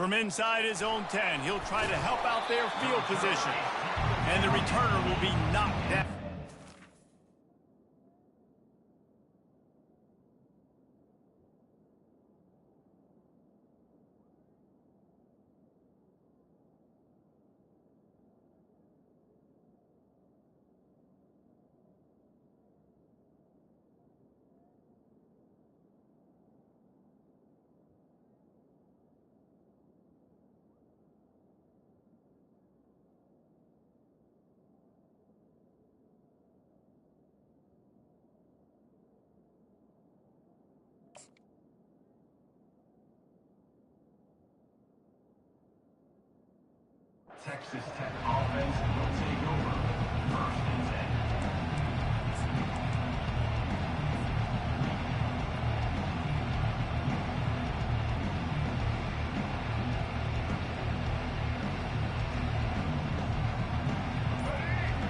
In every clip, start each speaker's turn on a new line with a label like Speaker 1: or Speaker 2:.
Speaker 1: From inside his own 10, he'll try to help out their field position. And the returner will be knocked down.
Speaker 2: Texas Tech offense will take over. First and 10.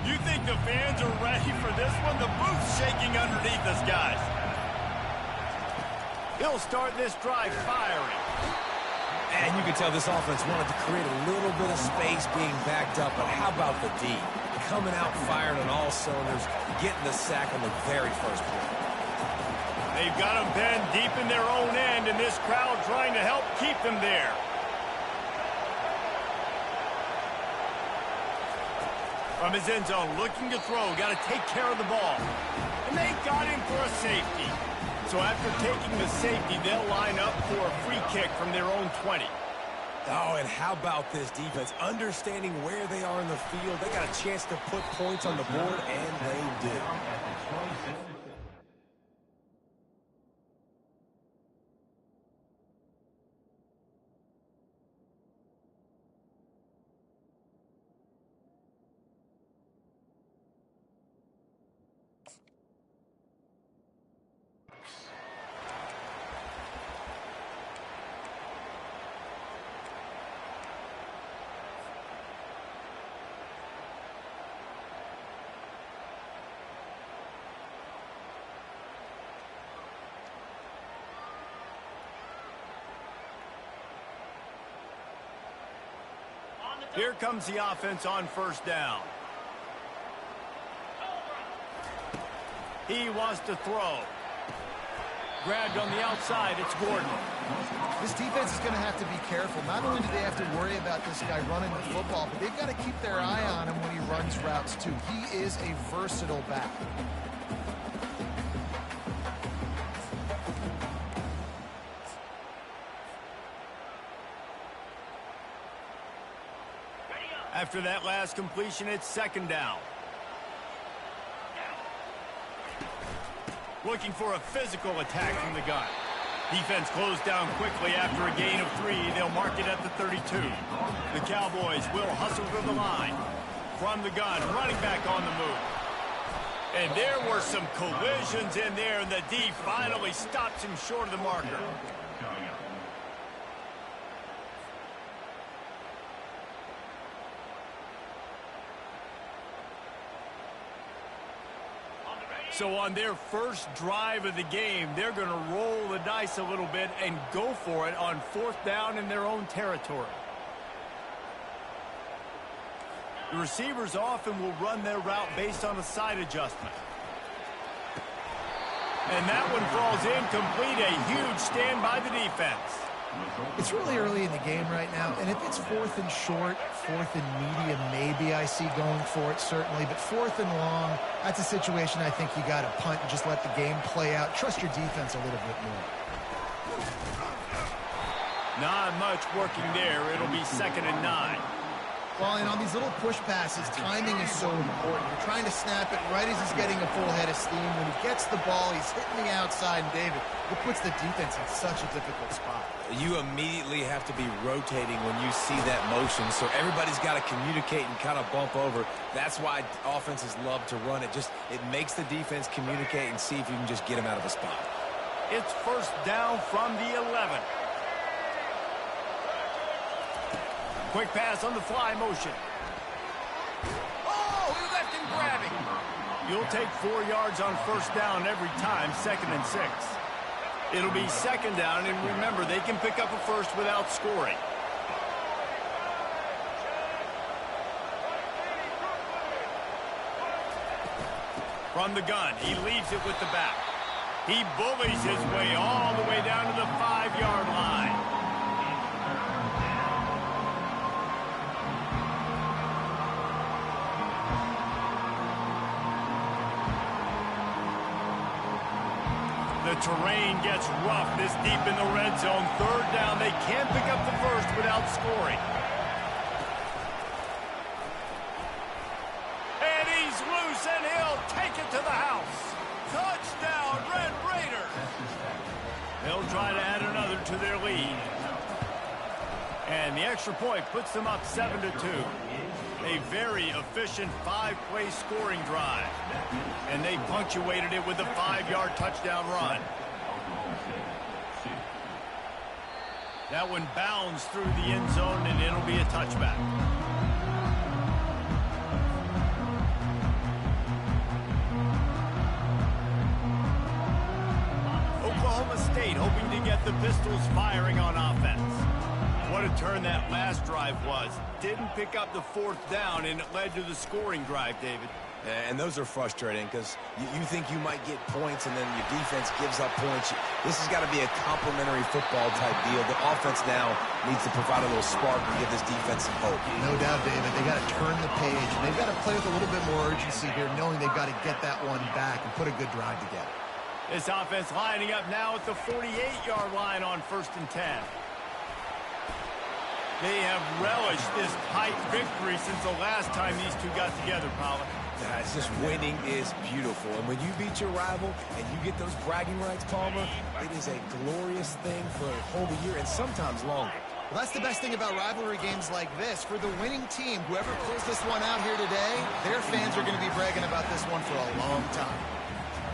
Speaker 1: You think the fans are ready for this one? The booth's shaking underneath us, guys. He'll start this drive firing.
Speaker 3: And you can tell this offense wanted to create a little bit of space being backed up, but how about the D? Coming out firing on all cylinders, getting the sack on the very first play.
Speaker 1: They've got them pinned deep in their own end, and this crowd trying to help keep them there. From his end zone, looking to throw, got to take care of the ball. And they got him for a safety. So after taking the safety, they'll line up for a free kick from their own 20.
Speaker 3: Oh, and how about this defense? Understanding where they are in the field. They got a chance to put points on the board, and they did.
Speaker 1: Here comes the offense on first down. He wants to throw. Grabbed on the outside, it's Gordon.
Speaker 4: This defense is going to have to be careful. Not only do they have to worry about this guy running the football, but they've got to keep their eye on him when he runs routes too. He is a versatile back.
Speaker 1: After that last completion, it's second down. Looking for a physical attack from the gun. Defense closed down quickly after a gain of 3. They'll mark it at the 32. The Cowboys will hustle to the line. From the gun, running back on the move. And there were some collisions in there, and the D finally stops him short of the marker. So on their first drive of the game, they're going to roll the dice a little bit and go for it on fourth down in their own territory. The receivers often will run their route based on a side adjustment. And that one falls incomplete. A huge stand by the defense.
Speaker 4: It's really early in the game right now, and if it's fourth and short, fourth and medium, maybe I see going for it, certainly. But fourth and long, that's a situation I think you got to punt and just let the game play out. Trust your defense a little bit more.
Speaker 1: Not much working there. It'll be 2nd and 9.
Speaker 4: Well, and on these little push passes, timing is so important. You're trying to snap it right as he's getting a full head of steam. When he gets the ball, he's hitting the outside, and David, it puts the defense in such a difficult spot.
Speaker 3: You immediately have to be rotating when you see that motion, so everybody's got to communicate and kind of bump over. That's why offenses love to run it. It makes the defense communicate and see if you can just get him out of a spot.
Speaker 1: It's first down from the 11. Quick pass on the fly motion. Oh, he left him grabbing. You'll take 4 yards on first down every time, 2nd and 6. It'll be 2nd down, and remember, they can pick up a first without scoring. From the gun, he leads it with the back. He bullies his way all the way down to the 5-yard line. The terrain gets rough this deep in the red zone. Third down, they can't pick up the first without scoring. And he's loose, and he'll take it to the house. Touchdown, Red Raiders. They'll try to add another to their lead. And the extra point puts them up 7-2. A very efficient 5-play scoring drive. And they punctuated it with a 5-yard touchdown run. That one bounds through the end zone, and it'll be a touchback. Oklahoma State hoping to get the Pistols firing on offense. What a turn that last drive was. Didn't pick up the 4th down, and it led to the scoring drive, David.
Speaker 3: And those are frustrating because you think you might get points and then your defense gives up points. This has got to be a complementary football type deal. The offense now needs to provide a little spark and give this defense some hope.
Speaker 4: No doubt, David. They got to turn the page. They've got to play with a little bit more urgency here, knowing they've got to get that one back and put a good drive together.
Speaker 1: This offense lining up now at the 48-yard line on 1st and 10. They have relished this tight victory since the last time these two got together, Pollard.
Speaker 3: It's just winning is beautiful. And when you beat your rival and you get those bragging rights, Palmer, it is a glorious thing for a whole year and sometimes longer.
Speaker 4: Well, that's the best thing about rivalry games like this. For the winning team, whoever pulls this one out here today, their fans are going to be bragging about this one for a long time.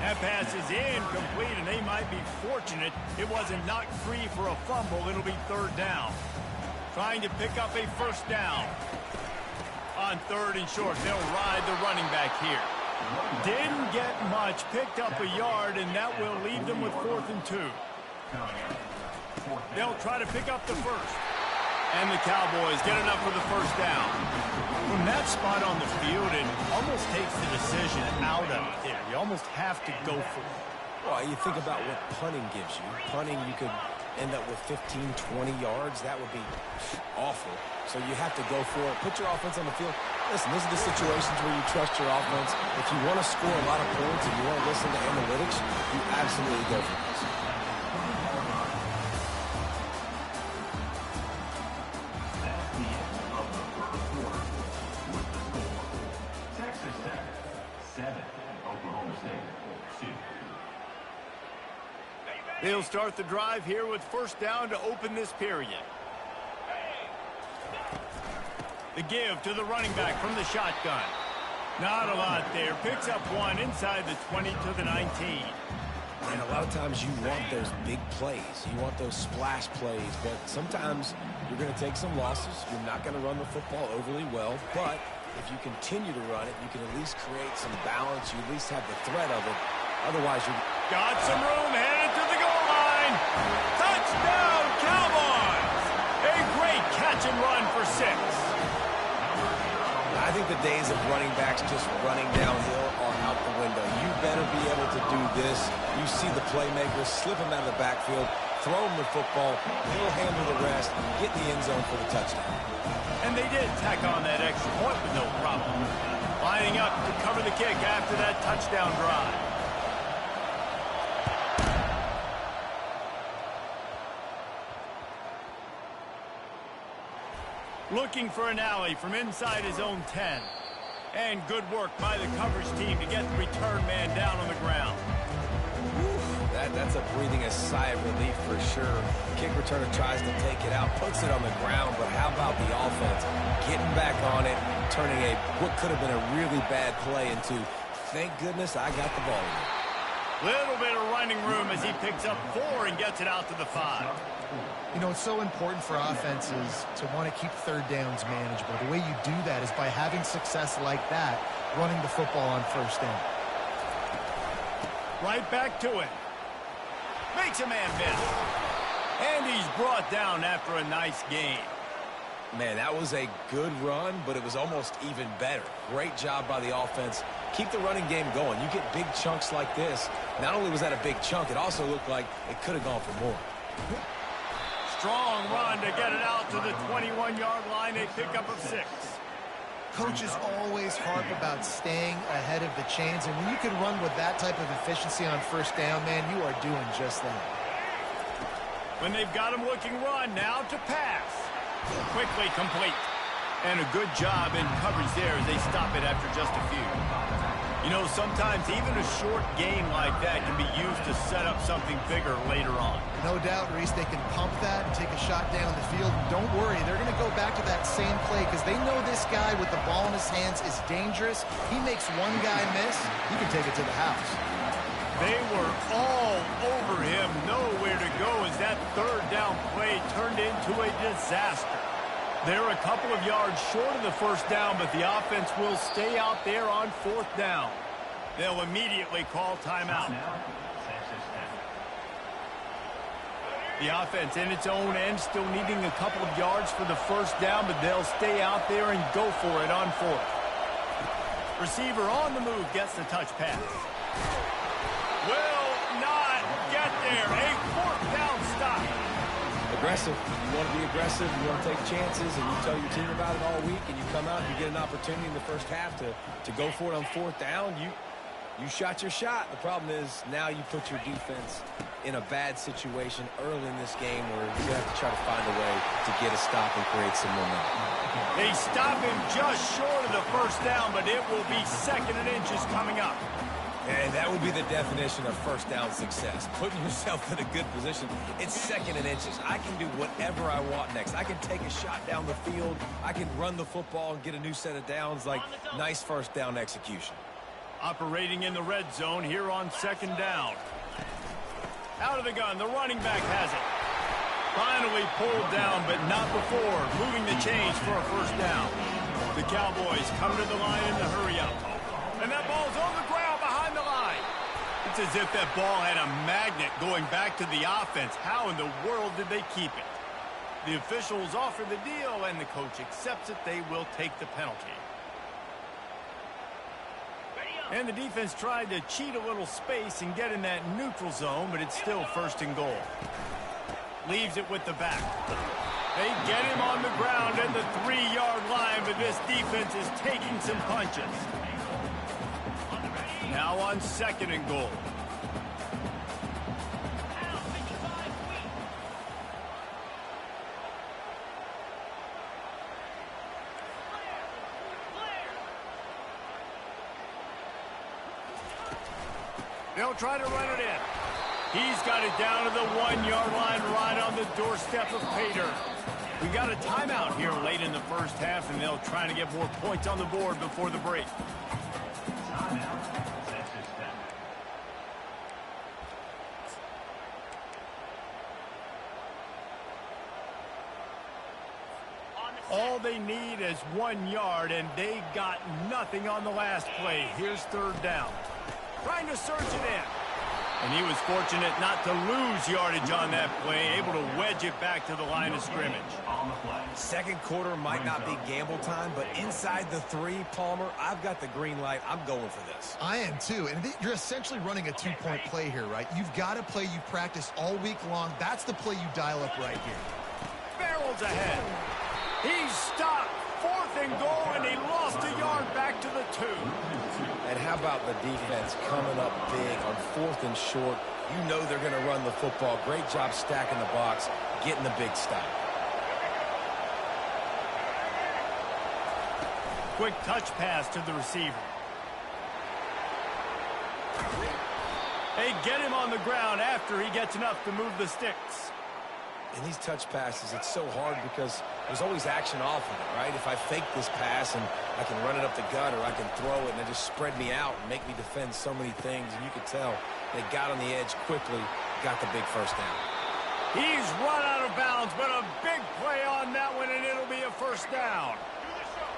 Speaker 1: That pass is incomplete, and they might be fortunate it wasn't knocked free for a fumble. It'll be 3rd down. Trying to pick up a 1st down. On 3rd and short, they'll ride the running back here. Didn't get much, picked up a yard, and that will leave them with 4th and 2. They'll try to pick up the 1st. And the Cowboys get enough for the 1st down. From that spot on the field, it almost takes the decision out of it there. You almost have to go for it.
Speaker 3: Well, you think about what punting gives you. Punting, you could end up with 15, 20 yards. That would be awful. So you have to go for it. Put your offense on the field. Listen, these are the situations where you trust your offense. If you want to score a lot of points and you want to listen to analytics, you absolutely go for this.
Speaker 2: Texas Tech 7, Oklahoma State 2.
Speaker 1: They'll start the drive here with 1st down to open this period. The give to the running back from the shotgun. Not a lot there. Picks up one inside the 20 to the 19.
Speaker 3: And a lot of times you want those big plays. You want those splash plays. But sometimes you're going to take some losses. You're not going to run the football overly well. But if you continue to run it, you can at least create some balance. You at least have the threat of it. Otherwise, you're...
Speaker 1: Got some room, headed to the goal line. Touchdown, Cowboys! A great catch and run for 6.
Speaker 3: I think the days of running backs just running downhill are out the window. You better be able to do this. You see the playmakers, slip him out of the backfield, throw him the football, he'll handle the rest, get in the end zone for the touchdown.
Speaker 1: And they did tack on that extra point with no problem. Lining up to cover the kick after that touchdown drive. Looking for an alley from inside his own 10. And good work by the coverage team to get the return man down on the ground.
Speaker 3: That's a breathing a sigh of relief for sure. Kick returner tries to take it out, puts it on the ground, but how about the offense? Getting back on it, turning what could have been a really bad play into, thank goodness I got the ball.
Speaker 1: Little bit of running room as he picks up 4 and gets it out to the 5.
Speaker 4: You know, it's so important for offenses to want to keep 3rd downs manageable. The way you do that is by having success like that, running the football on 1st down.
Speaker 1: Right back to it. Makes a man miss. And he's brought down after a nice gain.
Speaker 3: Man, that was a good run, but it was almost even better. Great job by the offense keep the running game going. You get big chunks like this. Not only was that a big chunk, it also looked like it could have gone for more.
Speaker 1: Strong run to get it out to the 21-yard line. A pickup of 6.
Speaker 4: Coaches always harp about staying ahead of the chains, and when you can run with that type of efficiency on first down, man, you are doing just that.
Speaker 1: When they've got him looking run, now to pass. Quickly complete. And a good job in coverage there as they stop it after just a few. You know, sometimes even a short gain like that can be used to set up something bigger later on.
Speaker 4: No doubt, Reese, they can pump that and take a shot down the field. And don't worry, they're going to go back to that same play because they know this guy with the ball in his hands is dangerous. He makes one guy miss, he can take it to the house.
Speaker 1: They were all over him, nowhere to go as that third down play turned into a disaster. They're a couple of yards short of the first down, but the offense will stay out there on 4th down. They'll immediately call timeout. The offense in its own end still needing a couple of yards for the first down, but they'll stay out there and go for it on 4th. Receiver on the move gets the touch pass. Will not get there. A 4th down stop.
Speaker 3: Aggressive. You want to be aggressive. You want to take chances, and you tell your team about it all week, and you come out and you get an opportunity in the first half to go for it on 4th down. You shot your shot. The problem is now you put your defense in a bad situation early in this game where you have to try to find a way to get a stop and create some momentum.
Speaker 1: They stop him just short of the first down, but it will be 2nd and inches coming up.
Speaker 3: And that would be the definition of first down success. Putting yourself in a good position. It's 2nd and inches. I can do whatever I want next. I can take a shot down the field. I can run the football and get a new set of downs. Like, nice first down execution.
Speaker 1: Operating in the red zone here on 2nd down. Out of the gun, the running back has it. Finally pulled down, but not before moving the chains for a first down. The Cowboys come to the line in the hurry up. And that ball's on the ground behind the line. It's as if that ball had a magnet going back to the offense. How in the world did they keep it? The officials offer the deal, and the coach accepts it. They will take the penalty. And the defense tried to cheat a little space and get in that neutral zone, but it's still 1st and goal. Leaves it with the back. They get him on the ground at the 3-yard line, but this defense is taking some punches. Now on 2nd and goal. They'll try to run it in. He's got it down to the 1-yard line right on the doorstep of Pater. We got a timeout here late in the first half, and they'll try to get more points on the board before the break. All they need is 1 yard, and they got nothing on the last play. Here's 3rd down. Trying to surge it in. And he was fortunate not to lose yardage on that play, able to wedge it back to the line of scrimmage.
Speaker 3: 2nd quarter might not be gamble time, but inside the 3, Palmer, I've got the green light. I'm going for this.
Speaker 4: I am too, and you're essentially running a 2-point play here, right? You've got a play you practice all week long. That's the play you dial up right here.
Speaker 1: Barrels ahead. He's stopped. 4th and goal, and he lost a yard back to the 2.
Speaker 3: And how about the defense coming up big on 4th and short? You know they're going to run the football. Great job stacking the box, getting the big stop.
Speaker 1: Quick touch pass to the receiver. They get him on the ground after he gets enough to move the sticks.
Speaker 3: In these touch passes, it's so hard because there's always action off of it, right? If I fake this pass and I can run it up the gut or I can throw it and it just spread me out and make me defend so many things, and you can tell they got on the edge quickly, got the big first down.
Speaker 1: He's run out of bounds, but a big play on that one, and it'll be a first down.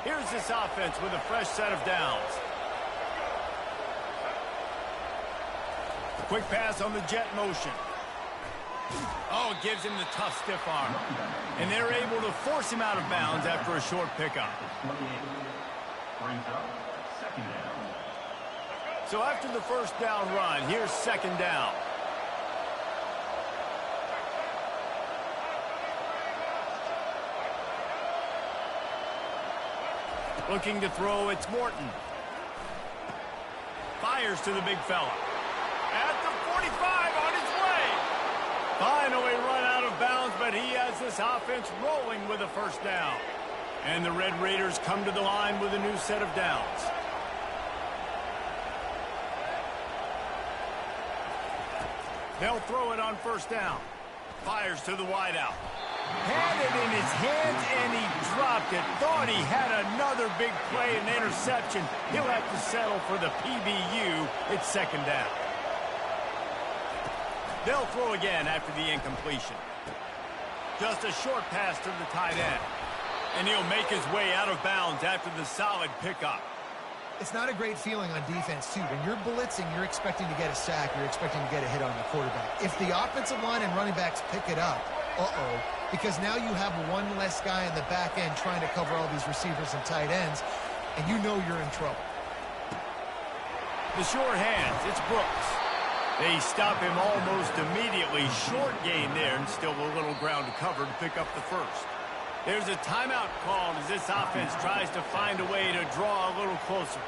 Speaker 1: Here's this offense with a fresh set of downs. Quick pass on the jet motion. Oh, it gives him the tough stiff arm. And they're able to force him out of bounds after a short pickup. So after the first down run, here's second down. Looking to throw, it's Morton. Fires to the big fella. At the 45, on his way. Finally run out of bounds, but he has this offense rolling with a first down. And the Red Raiders come to the line with a new set of downs. They'll throw it on first down. Fires to the wideout. Had it in his hands, and he dropped it. Thought he had another big play and interception. He'll have to settle for the PBU. It's second down. They'll throw again after the incompletion. Just a short pass to the tight end. And he'll make his way out of bounds after the solid pickup.
Speaker 4: It's not a great feeling on defense, too. When you're blitzing, you're expecting to get a sack. You're expecting to get a hit on the quarterback. If the offensive line and running backs pick it up, because now you have one less guy in the back end trying to cover all these receivers and tight ends, and you know you're in trouble.
Speaker 1: The short hands, it's Brooks. They stop him almost immediately. Short gain there, and still a little ground to cover to pick up the first. There's a timeout called as this offense tries to find a way to draw a little closer.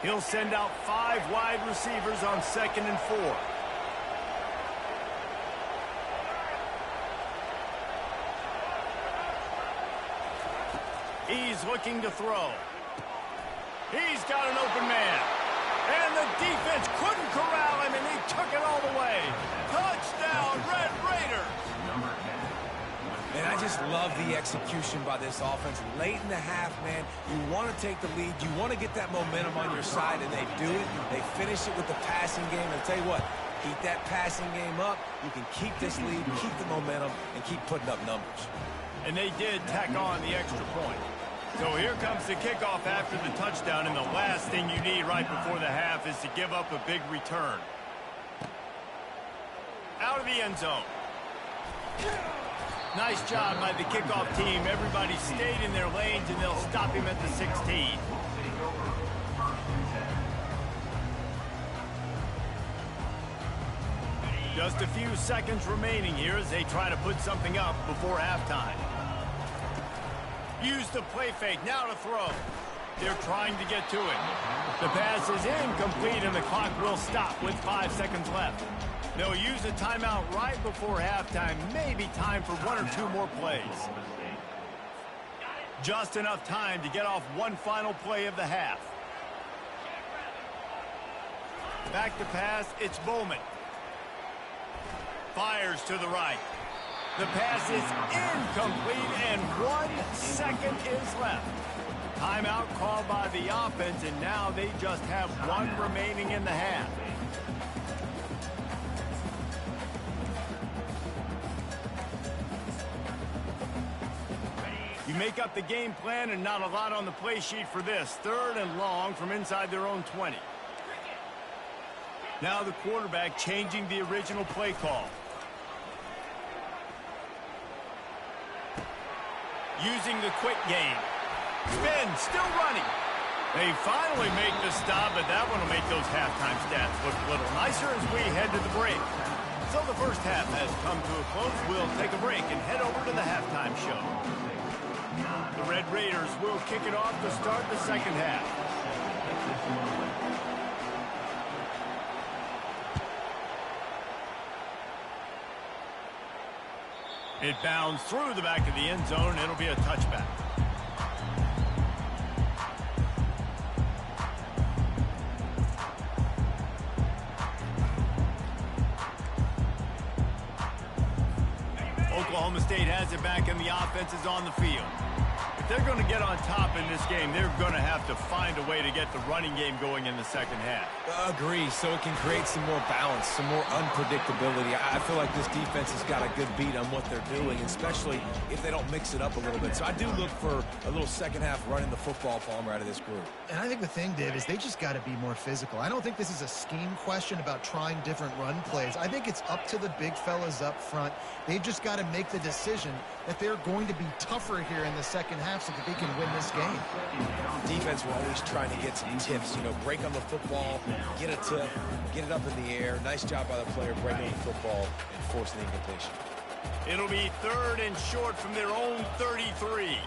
Speaker 1: He'll send out 5 wide receivers on 2nd and 4. He's looking to throw. He's got an open man. And the defense couldn't corral him, and he took it all the way. Touchdown, Red Raiders!
Speaker 3: And I just love the execution by this offense. Late in the half, man, you want to take the lead. You want to get that momentum on your side, and they do it. They finish it with the passing game. And I'll tell you what, keep that passing game up. You can keep this lead, keep the momentum, and keep putting up numbers.
Speaker 1: And they did tack on the extra point. So here comes the kickoff after the touchdown, and the last thing you need right before the half is to give up a big return. Out of the end zone. Nice job by the kickoff team. Everybody stayed in their lanes, and they'll stop him at the 16. Just a few seconds remaining here as they try to put something up before halftime. Use the play fake, now to throw. They're trying to get to it. The pass is incomplete, and the clock will stop with 5 seconds left. They'll use a timeout right before halftime. Maybe time for 1 or 2 more plays. Just enough time to get off one final play of the half. Back to pass, it's Bowman. Fires to the right. The pass is incomplete, and 1 second is left. Timeout called by the offense, and now they just have 1 remaining in the half. You make up the game plan, and not a lot on the play sheet for this. 3rd and long from inside their own 20. Now the quarterback changing the original play call. Using the quick game. Spin, still running. They finally make the stop, but that one will make those halftime stats look a little nicer as we head to the break. So the first half has come to a close. We'll take a break and head over to the halftime show. The Red Raiders will kick it off to start the second half. It bounds through the back of the end zone. It'll be a touchback. Oklahoma State has it back, and the offense is on the field. If they're going to get on top in this game, they're going to have to find a way to get the running game going in the second half.
Speaker 3: Agree, so it can create some more balance, some more unpredictability. I feel like this defense has got a good beat on what they're doing, especially if they don't mix it up a little bit. So I do look for a little second half running the football Palmer out of this group.
Speaker 4: And I think the thing, Dave, is they just got to be more physical. I don't think this is a scheme question about trying different run plays. I think it's up to the big fellas up front. They've just got to make the decision that they're going to be tougher here in the second half fantastic if he can win this game.
Speaker 3: Defense were always trying to get some tips, you know, break on the football, get a tip, get it up in the air. Nice job by the player breaking the football and forcing the incompletion.
Speaker 1: It'll be 3rd and short from their own 33.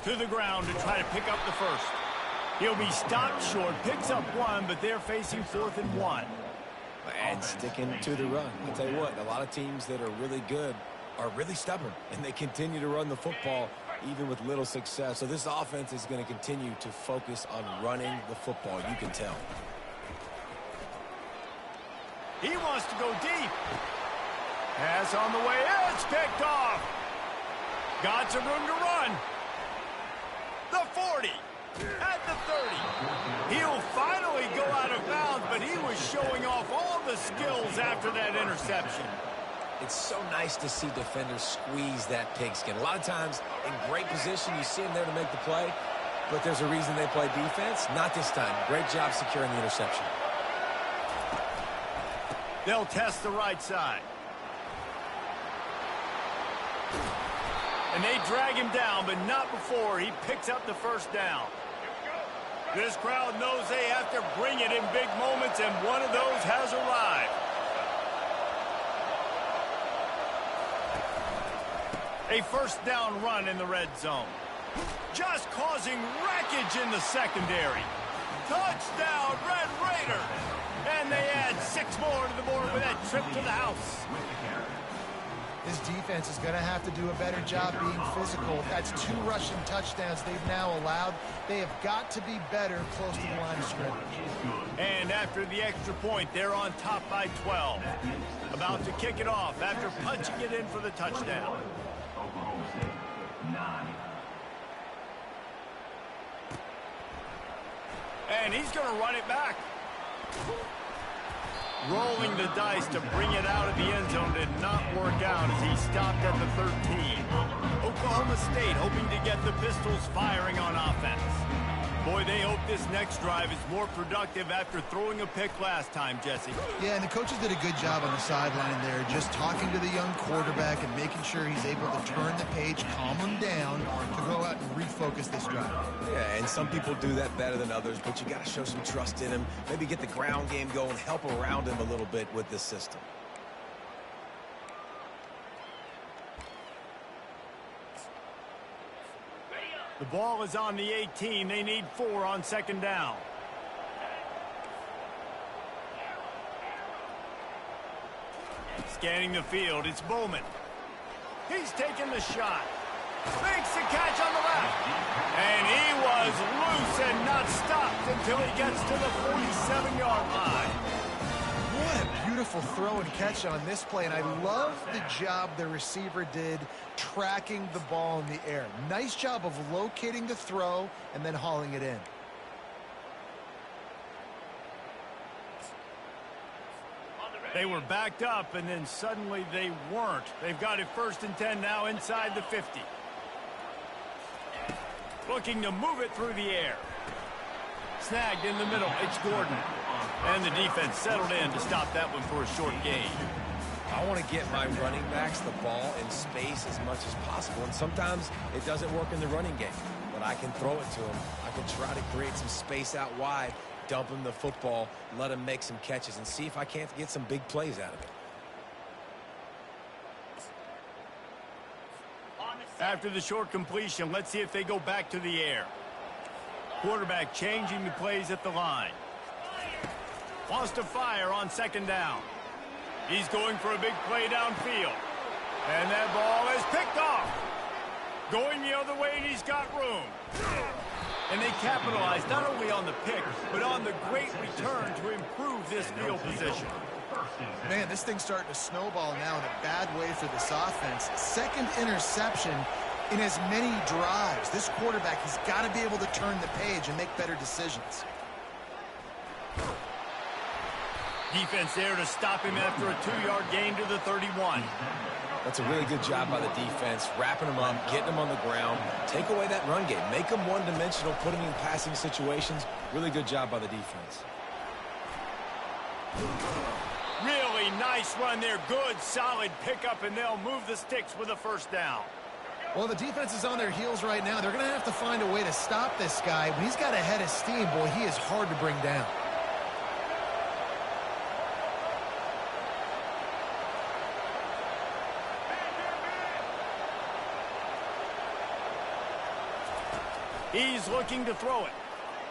Speaker 1: To the ground to try to pick up the first. He'll be stopped short, picks up 1, but they're facing 4th and 1.
Speaker 3: And sticking to the run. I'll tell you what, a lot of teams that are really good are really stubborn, and they continue to run the football even with little success. So this offense is going to continue to focus on running the football. You can tell.
Speaker 1: He wants to go deep. Pass on the way. It's picked off. Got some room to run. The 40. At the 30. He'll finally go out of bounds, but he was showing off all the skills after that interception.
Speaker 3: It's so nice to see defenders squeeze that pigskin. A lot of times in great position, you see them there to make the play, but there's a reason they play defense. Not this time. Great job securing the interception.
Speaker 1: They'll test the right side. And they drag him down, but not before he picks up the first down. This crowd knows they have to bring it in big moments, and one of those has arrived. A first down run in the red zone. Just causing wreckage in the secondary. Touchdown, Red Raiders! And they add 6 more to the board with that trip to the house.
Speaker 4: This defense is going to have to do a better job being physical. That's 2 rushing touchdowns they've now allowed. They have got to be better close to the line of scrimmage.
Speaker 1: And after the extra point, they're on top by 12. About to kick it off after punching it in for the touchdown.
Speaker 2: Oklahoma State, 9.
Speaker 1: And he's going to run it back. Rolling the dice to bring it out of the end zone did not work out as he stopped at the 13. Oklahoma State hoping to get the Pistols firing on offense. Boy, they hope this next drive is more productive after throwing a pick last time, Jesse.
Speaker 4: Yeah, and the coaches did a good job on the sideline there, just talking to the young quarterback and making sure he's able to turn the page, calm him down, to go out and refocus this drive.
Speaker 3: Yeah, and some people do that better than others, but you got to show some trust in him. Maybe get the ground game going, help around him a little bit with this system.
Speaker 1: The ball is on the 18. They need 4 on second down. Scanning the field, it's Bowman. He's taking the shot. Makes the catch on the left. And he was loose and not stopped until he gets to the 47-yard line.
Speaker 4: What a beautiful throw and catch on this play, and I love the job the receiver did tracking the ball in the air. Nice job of locating the throw and then hauling it in.
Speaker 1: They were backed up, and then suddenly they weren't. They've got it 1st and 10 now inside the 50. Looking to move it through the air. Snagged in the middle. It's Gordon. And the defense settled in to stop that one for a short gain.
Speaker 3: I want to get my running backs the ball in space as much as possible, and sometimes it doesn't work in the running game, but I can throw it to him. I can try to create some space out wide, dump him the football, let him make some catches, and see if I can't get some big plays out of it.
Speaker 1: After the short completion, let's see if they go back to the air. Quarterback changing the plays at the line. Wants to fire on second down. He's going for a big play downfield. And that ball is picked off. Going the other way, and he's got room. And they capitalize not only on the pick, but on the great return to improve this field position.
Speaker 4: Man, this thing's starting to snowball now in a bad way for this offense. Second interception in as many drives. This quarterback has got to be able to turn the page and make better decisions.
Speaker 1: Defense there to stop him after a 2-yard gain to the 31.
Speaker 3: That's a really good job by the defense, wrapping him up, getting him on the ground. Take away that run game. Make him one-dimensional, put him in passing situations. Really good job by the defense.
Speaker 1: Really nice run there. Good, solid pickup, and they'll move the sticks with a first down.
Speaker 4: Well, the defense is on their heels right now. They're going to have to find a way to stop this guy. When he's got a head of steam, boy, he is hard to bring down.
Speaker 1: He's looking to throw it.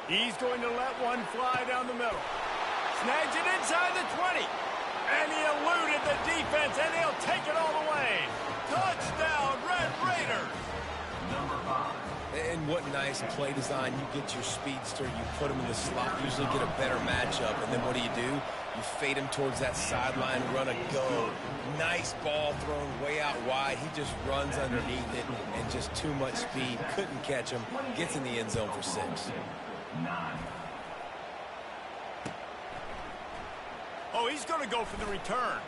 Speaker 1: He's going to let one fly down the middle. Snags it inside the 20. And he eluded the defense, and he'll take it all the way. Touchdown, Red Raiders.
Speaker 2: Number 5.
Speaker 3: And what nice play design. You get your speedster, you put him in the slot, usually get a better matchup, and then what do? You fade him towards that sideline, run a go. Nice ball thrown way out wide. He just runs underneath it, and just too much speed. Couldn't catch him. Gets in the end zone for 6.
Speaker 2: 9.
Speaker 1: Oh, he's going to go for the return.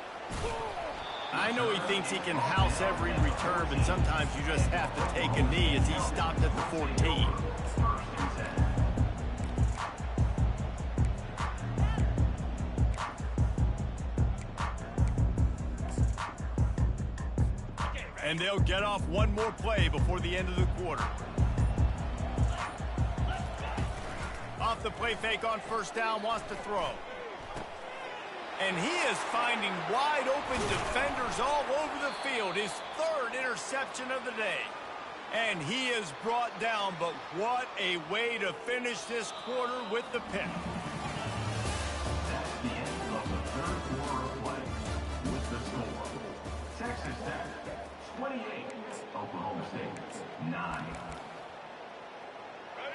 Speaker 1: I know he thinks he can house every return, but sometimes you just have to take a knee as he stopped at the 14.
Speaker 2: First and 10.
Speaker 1: And they'll get off one more play before the end of the quarter. Off the play fake on first down, wants to throw. And he is finding wide-open defenders all over the field. His 3rd interception of the day. And he is brought down, but what a way to finish this quarter with the pick.
Speaker 2: That's the end of the 3rd quarter of play. With the score, Texas Tech 28, Oklahoma State 9.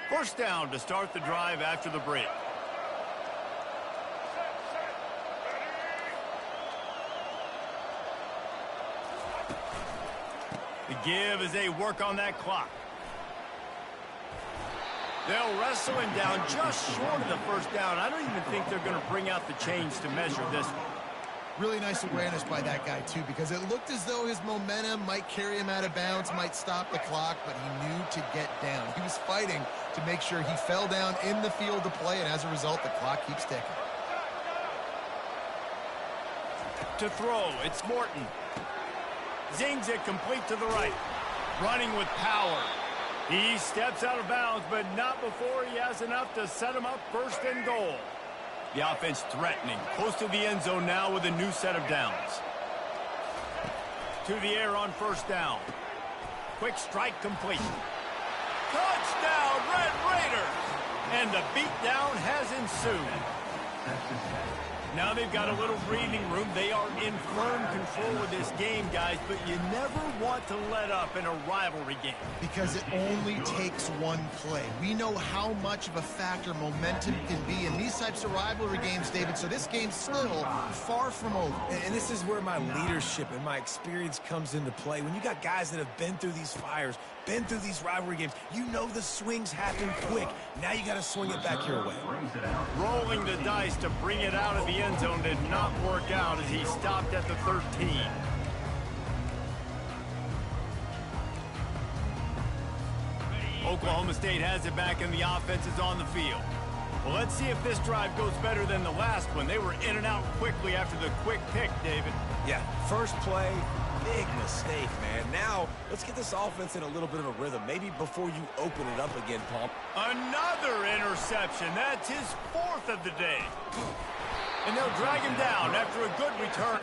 Speaker 1: First down to start the drive after the break. The give as they work on that clock. They'll wrestle him down just short of the first down. I don't even think they're going to bring out the chains to measure this one.
Speaker 4: Really nice awareness by that guy, too, because it looked as though his momentum might carry him out of bounds, might stop the clock, but he knew to get down. He was fighting to make sure he fell down in the field to play, and as a result, the clock keeps ticking.
Speaker 1: To throw, it's Morton. Zings it complete to the right. Running with power. He steps out of bounds, but not before he has enough to set him up first and goal. The offense threatening. Close to the end zone now with a new set of downs. To the air on first down. Quick strike complete. Touchdown, Red Raiders! And the beatdown has ensued.
Speaker 2: Texas Tech.
Speaker 1: Now they've got a little breathing room. They are in firm control of this game, guys, but you never want to let up in a rivalry game.
Speaker 4: Because it only takes one play. We know how much of a factor momentum can be in these types of rivalry games, David, so this game's still far from over.
Speaker 3: And this is where my leadership and my experience comes into play. When you got guys that have been through these fires, been through these rivalry games, you know the swings happen quick. Now you got to swing it back your way.
Speaker 1: Rolling the dice to bring it out of the end zone did not work out as he stopped at the 13. Oklahoma State has it back and the offense is on the field. Well, let's see if this drive goes better than the last one. They were in and out quickly after the quick pick, David.
Speaker 3: Yeah, first play, big mistake, man. Now, let's get this offense in a little bit of a rhythm. Maybe before you open it up again, Paul.
Speaker 1: Another interception. That's his 4th of the day. And they'll drag him down after a good return.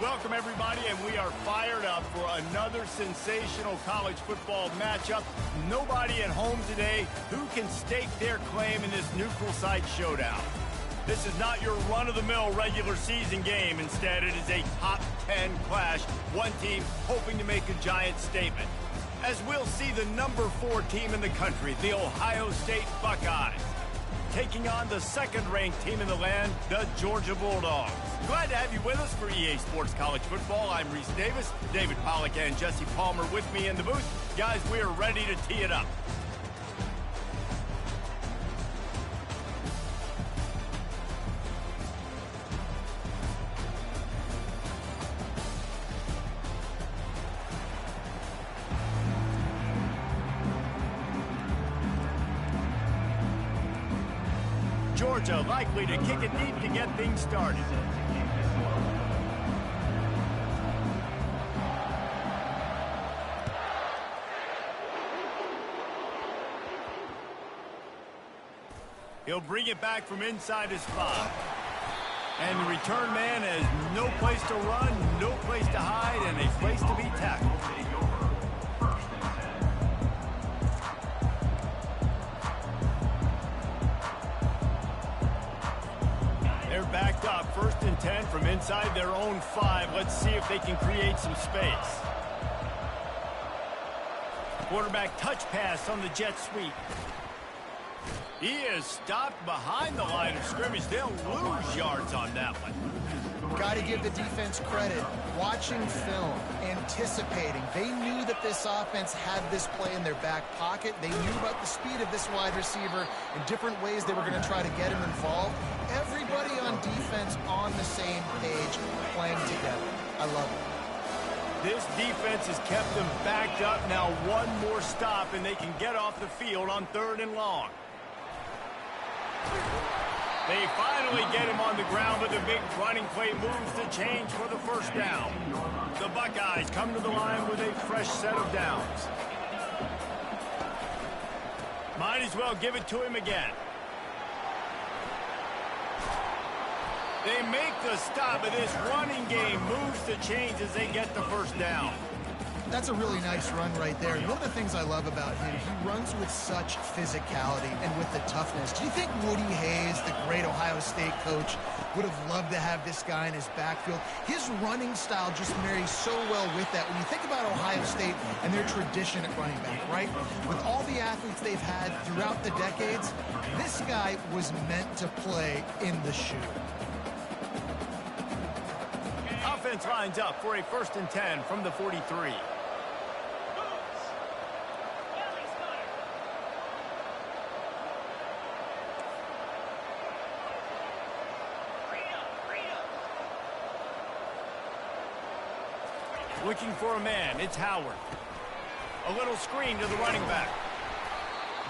Speaker 1: Welcome, everybody, and we are fired up for another sensational college football matchup. Nobody at home today who can stake their claim in this neutral site showdown. This is not your run-of-the-mill regular season game. Instead, it is a top 10 clash, one team hoping to make a giant statement. As we'll see the number 4 team in the country, the Ohio State Buckeyes, taking on the second-ranked team in the land, the Georgia Bulldogs. Glad to have you with us for EA Sports College Football. I'm Reese Davis, David Pollack and Jesse Palmer with me in the booth. Guys, we are ready to tee it up. Georgia likely to kick it deep to get things started. He'll bring it back from inside his spot. And the return man has no place to run, no place to hide, and a place to be tackled. Backed up, 1st and 10 from inside their own 5. Let's see if they can create some space. Quarterback touch pass on the jet sweep. He is stopped behind the line of scrimmage. They'll lose yards on that one.
Speaker 4: Got to give the defense credit. Watching film, anticipating. They knew that this offense had this play in their back pocket. They knew about the speed of this wide receiver and different ways they were going to try to get him involved. Everybody on defense on the same page, playing together. I love it.
Speaker 1: This defense has kept them backed up. Now one more stop and they can get off the field on 3rd and long. They finally get him on the ground, but the big running play moves the change for the 1st down. The Buckeyes come to the line with a fresh set of downs. Might as well give it to him again. They make the stop, but this running game moves the chains as they get the 1st down.
Speaker 4: That's a really nice run right there. And one of the things I love about him, he runs with such physicality and with the toughness. Do you think Woody Hayes, the great Ohio State coach, would have loved to have this guy in his backfield? His running style just marries so well with that. When you think about Ohio State and their tradition at running back, right? With all the athletes they've had throughout the decades, this guy was meant to play in the shoe.
Speaker 1: Offense lines up for a 1st and 10 from the 43. Looking for a man, it's Howard. A little screen to the running back.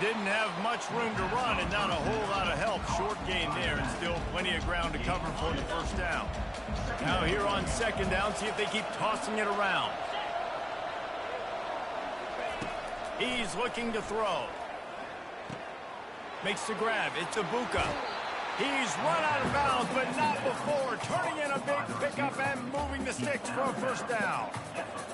Speaker 1: Didn't have much room to run and not a whole lot of help. Short gain there and still plenty of ground to cover for the 1st down. Now here on 2nd down, see if they keep tossing it around. He's looking to throw. Makes the grab. It's Ibuka. He's run out of bounds, but not before. Turning in a big pickup and moving the sticks for a 1st down.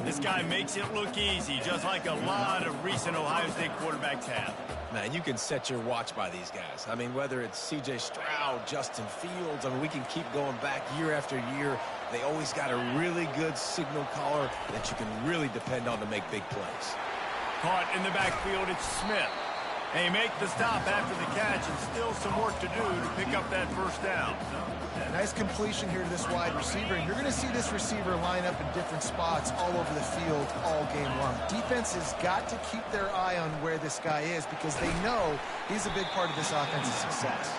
Speaker 1: This guy makes it look easy, just like a lot of recent Ohio State quarterbacks have.
Speaker 3: Man, you can set your watch by these guys. I mean, whether it's C.J. Stroud, Justin Fields, I mean, we can keep going back year after year. They always got a really good signal caller that you can really depend on to make big plays.
Speaker 1: Caught in the backfield, it's Smith. They make the stop after the catch and still some work to do to pick up that 1st down.
Speaker 4: Nice completion here to this wide receiver, and you're going to see this receiver line up in different spots all over the field all game long. Defense has got to keep their eye on where this guy is because they know he's a big part of this offense's success.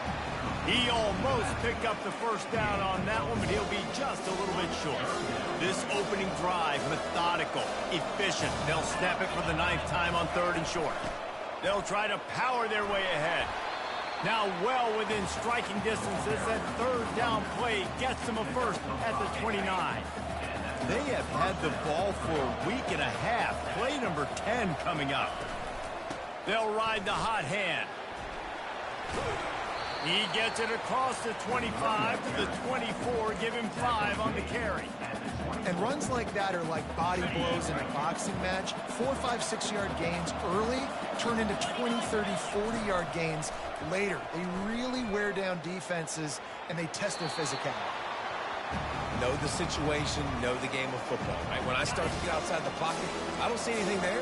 Speaker 1: He almost picked up the 1st down on that one, but he'll be just a little bit short. This opening drive, methodical, efficient. They'll snap it for the 9th time on 3rd and short. They'll try to power their way ahead. Now well within striking distance as that 3rd down play gets them a 1st at the 29. They have had the ball for a week and a half. Play number 10 coming up. They'll ride the hot hand. He gets it across the 25 to the 24. Give him 5 on the carry.
Speaker 4: And runs like that are like body blows in a boxing match. 4, 5, 6-yard gains early turn into 20, 30, 40-yard gains later. They really wear down defenses, and they test their physicality.
Speaker 3: Know the situation, know the game of football, right? When I start to get outside the pocket, I don't see anything there.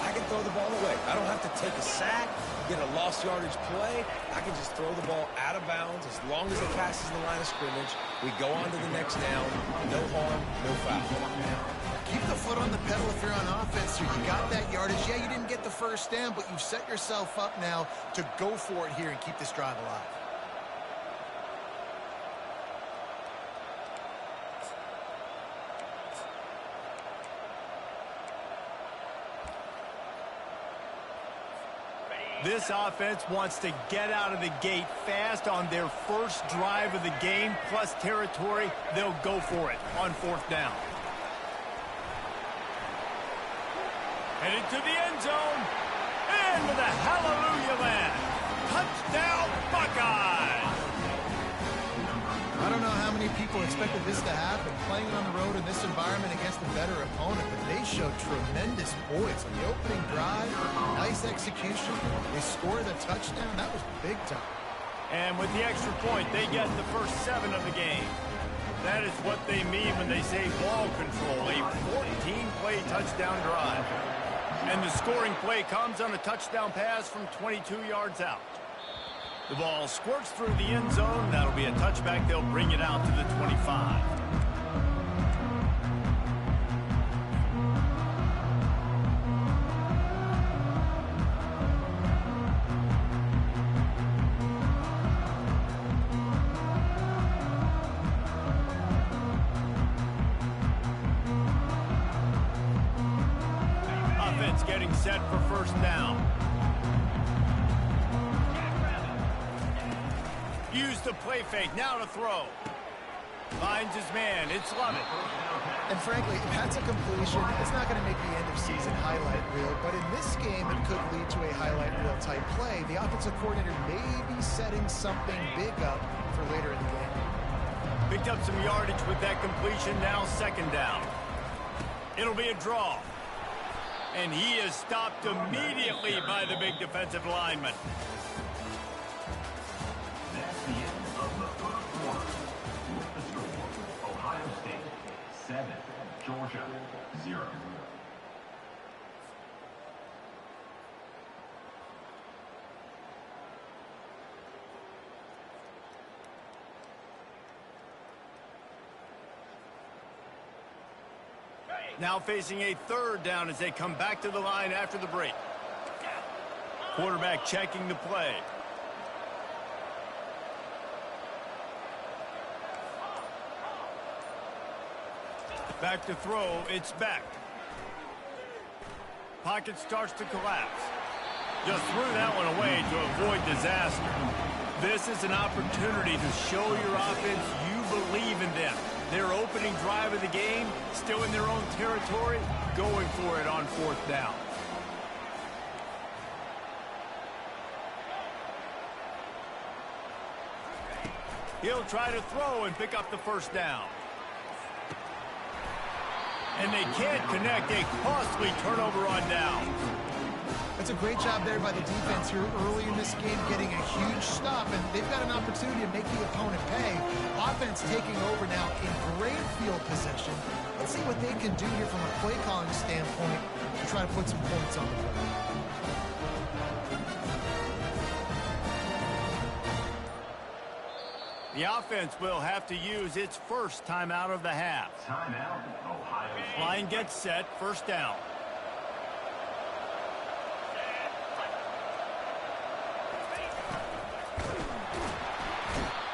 Speaker 3: I can throw the ball away. I don't have to take a sack, get a lost yardage play. I can just throw the ball out of bounds. As long as it passes the line of scrimmage, we go on to the next down. No harm, no foul.
Speaker 4: Keep the foot on the pedal if you're on offense. You got that yardage. Yeah, you didn't get the first down, but you've set yourself up now to go for it here and keep this drive alive.
Speaker 1: This offense wants to get out of the gate fast on their first drive of the game, plus territory. They'll go for it on 4th down. Headed to the end zone. And with a hallelujah land. Touchdown, Buckeyes!
Speaker 4: I don't know how many people expected this to happen, playing on the road in this environment against a better opponent, but they showed tremendous poise on the opening drive. Nice execution. They scored a touchdown. That was big time.
Speaker 1: And with the extra point, they get the first 7 of the game. That is what they mean when they say ball control, a 14-play touchdown drive. And the scoring play comes on a touchdown pass from 22 yards out. The ball squirts through the end zone. That'll be a touchback. They'll bring it out to the 25. Offense getting set for first down. Use the play fake, now to throw. Finds his man, it's Lovett.
Speaker 4: And frankly, if that's a completion, it's not going to make the end of season highlight reel, but in this game, it could lead to a highlight reel type play. The offensive coordinator may be setting something big up for later in the game.
Speaker 1: Picked up some yardage with that completion, now 2nd down. It'll be a draw. And he is stopped immediately by the big defensive lineman.
Speaker 2: That's the end of the first quarter. With the score, Ohio State 7, Georgia 0.
Speaker 1: Now facing a 3rd down as they come back to the line after the break. Quarterback checking the play. Back to throw, it's Beck. Pocket starts to collapse. Just threw that one away to avoid disaster. This is an opportunity to show your offense you believe in them. Their opening drive of the game, still in their own territory, going for it on 4th down. He'll try to throw and pick up the first down. And they can't connect, a costly turnover on down.
Speaker 4: It's a great job there by the defense here early in this game, getting a huge stop, and they've got an opportunity to make the opponent pay. Offense taking over now in great field position. Let's see what they can do here from a play calling standpoint to try to put some points on the board.
Speaker 1: The offense will have to use its first timeout of the half.
Speaker 2: Timeout, Ohio State.
Speaker 1: Line gets set, first down.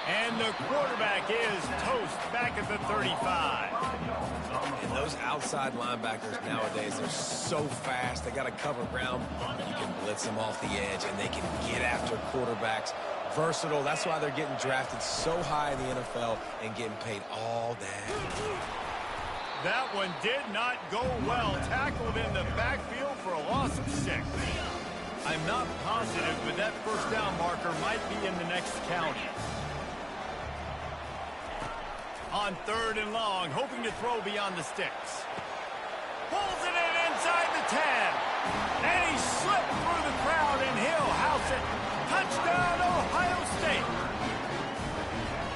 Speaker 1: And the quarterback is toast back at the 35.
Speaker 3: And those outside linebackers nowadays, they're so fast. They got to cover ground. You can blitz them off the edge, and they can get after quarterbacks. Versatile. That's why they're getting drafted so high in the NFL and getting paid all day.
Speaker 1: That one did not go well. Tackled in the backfield for a loss of 6. I'm not positive, but that first down marker might be in the next county. On 3rd and long, hoping to throw beyond the sticks. Pulls it in inside the 10. And he slipped through the crowd, and he'll house it. Touchdown, Ohio State.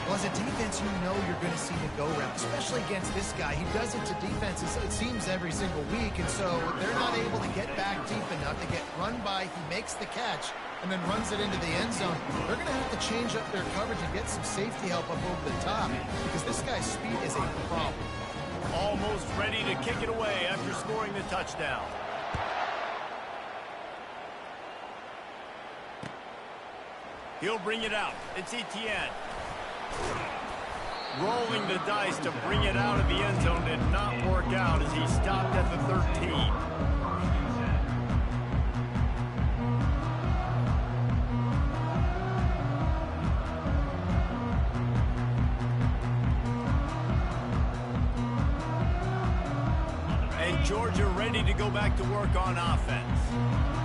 Speaker 4: Well, as a defense, you know you're going to see the go-round, especially against this guy. He does it to defenses, it seems, every single week, and so they're not able to get back deep enough. They get run by, he makes the catch, and then runs it into the end zone. They're going to have to change up their coverage and get some safety help up over the top because this guy's speed is a problem.
Speaker 1: Almost ready to kick it away after scoring the touchdown. He'll bring it out. It's Etienne. Rolling the dice to bring it out of the end zone did not work out as he stopped at the 13. And Georgia ready to go back to work on offense.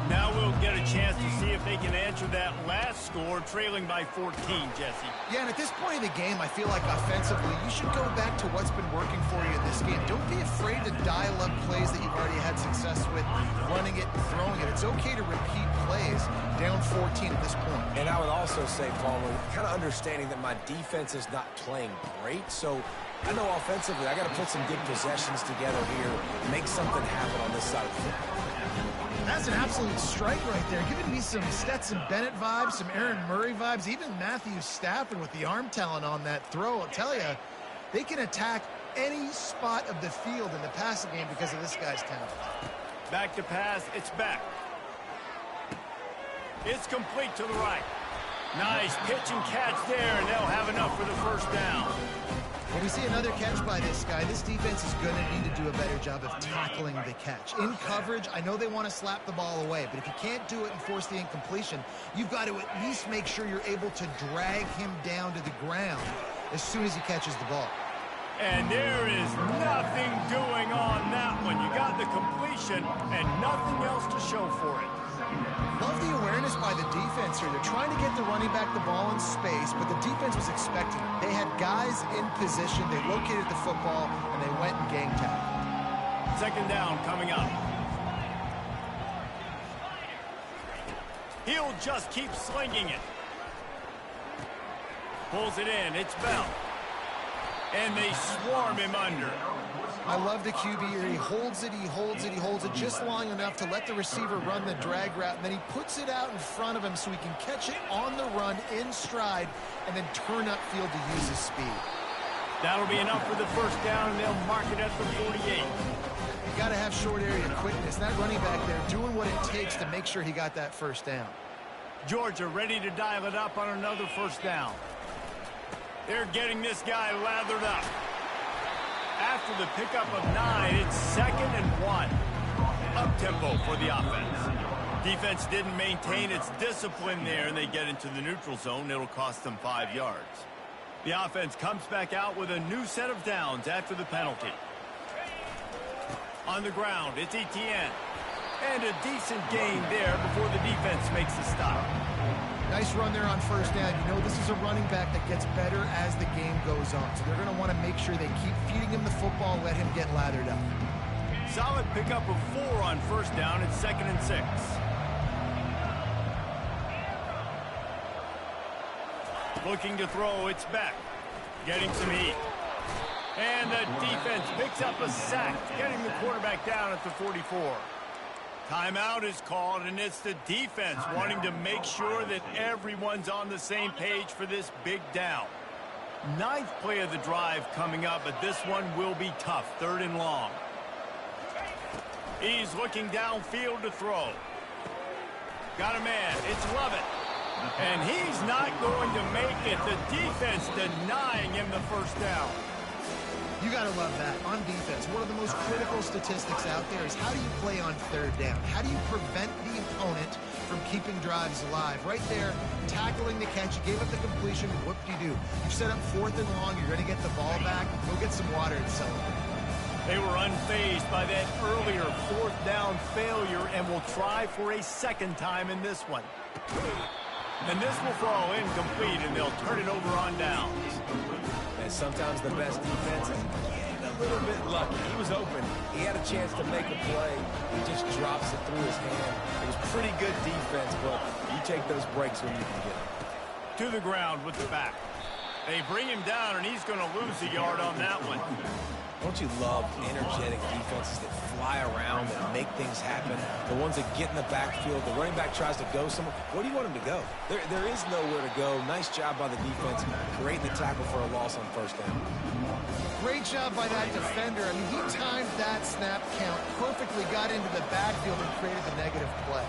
Speaker 1: Now we'll get a chance to see if they can answer that last score, trailing by 14, Jesse.
Speaker 4: Yeah, and at this point in the game, I feel like offensively, you should go back to what's been working for you in this game. Don't be afraid to dial up plays that you've already had success with, running it and throwing it. It's okay to repeat plays down 14 at this point.
Speaker 3: And I would also say, Palmer, kind of understanding that my defense is not playing great, so I know offensively I got to put some good possessions together here, make something happen on this side of the football.
Speaker 4: That's an absolute strike right there, giving me some Stetson Bennett vibes, some Aaron Murray vibes, even Matthew Stafford with the arm talent on that throw. I'll tell you, they can attack any spot of the field in the passing game because of this guy's talent.
Speaker 1: Back to pass, it's back. It's complete to the right. Nice pitch and catch there, and they'll have enough for the first down.
Speaker 4: When we see another catch by this guy, this defense is going to need to do a better job of tackling the catch. In coverage, I know they want to slap the ball away, but if you can't do it and force the incompletion, you've got to at least make sure you're able to drag him down to the ground as soon as he catches the ball.
Speaker 1: And there is nothing doing on that one. You got the completion and nothing else to show for it.
Speaker 4: Love the awareness by the defense here. They're trying to get the running back the ball in space, but the defense was expecting it. They had guys in position, they located the football, and they went and gang tackled.
Speaker 1: Second down coming up. He'll just keep slinging it. Pulls it in, it's Bell. And they swarm him under.
Speaker 4: I love the QB here. He holds it, he holds it, he holds it just long enough to let the receiver run the drag route, and then he puts it out in front of him so he can catch it on the run in stride and then turn upfield to use his speed.
Speaker 1: That'll be enough for the first down, and they'll mark it at the 48.
Speaker 4: You got to have short area quickness. That running back there doing what it takes to make sure he got that first down.
Speaker 1: Georgia ready to dial it up on another first down. They're getting this guy lathered up. After the pickup of 9, it's 2nd and 1. Up-tempo for the offense. Defense didn't maintain its discipline there, and they get into the neutral zone. It'll cost them 5 yards. The offense comes back out with a new set of downs after the penalty. On the ground, it's Etienne. And a decent gain there before the defense makes the stop.
Speaker 4: Nice run there on first down. You know this is a running back that gets better as the game goes on. So they're going to want to make sure they keep feeding him the football, let him get lathered up.
Speaker 1: Solid pickup of 4 on first down. It's 2nd and 6. Looking to throw, it's Beck. Getting some heat. And the defense picks up a sack, getting the quarterback down at the 44. Timeout is called, and it's the defense wanting to make sure that everyone's on the same page for this big down. 9th play of the drive coming up, but this one will be tough. 3rd and long. He's looking downfield to throw. Got a man. It's Lovett. And he's not going to make it. The defense denying him the first down.
Speaker 4: You got to love that. On defense, one of the most critical statistics out there is how do you play on 3rd down? How do you prevent the opponent from keeping drives alive? Right there, tackling the catch. You gave up the completion. What do? You set up 4th and long. You're going to get the ball back. Go get some water and celebrate.
Speaker 1: They were unfazed by that earlier 4th down failure and will try for a 2nd time in this one. And this will fall incomplete, and they'll turn it over on downs.
Speaker 3: And sometimes the best defense is getting a little bit lucky. He was open. He had a chance to make a play. He just drops it through his hand. It was pretty good defense, but you take those breaks when you can get them.
Speaker 1: To the ground with the back. They bring him down, and he's going to lose a yard on that one.
Speaker 3: Don't you love energetic defenses that fly around, that make things happen? The ones that get in the backfield, the running back tries to go somewhere. Where do you want him to go? There is nowhere to go. Nice job by the defense, creating the tackle for a loss on first down.
Speaker 4: Great job by that defender. I mean, he timed that snap count perfectly, got into the backfield and created the negative play.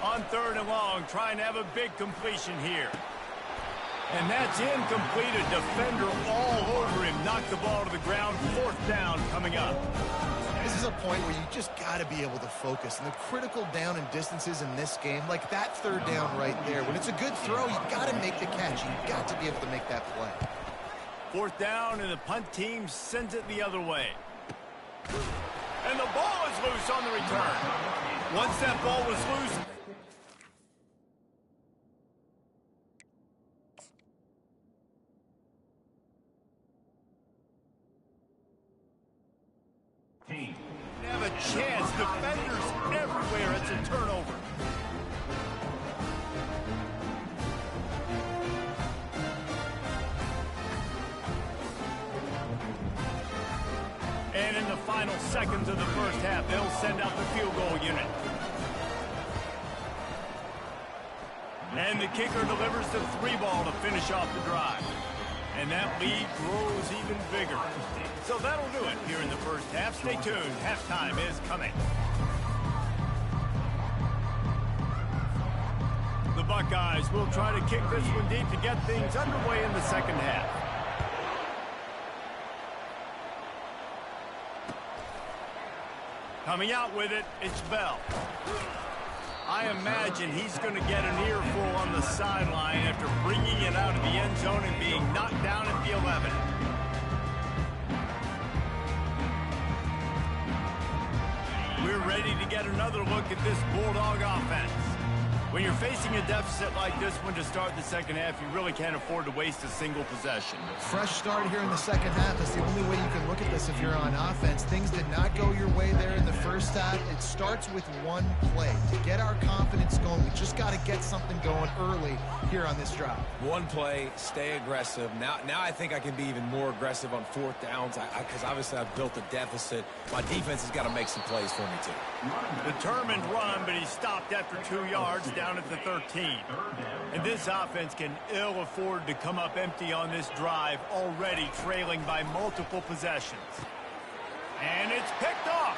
Speaker 1: On 3rd and long, trying to have a big completion here. And that's incomplete. A defender all over him. Knocked the ball to the ground. 4th down coming up.
Speaker 4: This is a point where you just got to be able to focus. And the critical down and distances in this game, like that 3rd down right there, when it's a good throw, you got to make the catch. You've got to be able to make that play.
Speaker 1: 4th down, and the punt team sends it the other way. And the ball is loose on the return. Once that ball was loose, have a chance. Defenders everywhere. It's a turnover. And in the final seconds of the first half, they'll send out the field goal unit. And the kicker delivers the 3-ball to finish off the drive. And that lead grows even bigger. So that'll do it here in the first half. Stay tuned. Halftime is coming. The Buckeyes will try to kick this one deep to get things underway in the second half. Coming out with it, it's Bell. I imagine he's going to get an earful on the sideline after bringing it out of the end zone and being knocked down at the 11. We're ready to get another look at this Bulldog offense. When you're facing a deficit like this one to start the second half, you really can't afford to waste a single possession.
Speaker 4: Fresh start here in the second half is the only way you can look at this if you're on offense. Things did not go your way there in the first half. It starts with one play. To get our confidence going, we just got to get something going early here on this drive.
Speaker 3: One play, stay aggressive. Now I think I can be even more aggressive on 4th downs because obviously I've built a deficit. My defense has got to make some plays for me too.
Speaker 1: Determined run, but he stopped after 2 yards down at the 13. And this offense can ill afford to come up empty on this drive, already trailing by multiple possessions. And it's picked off.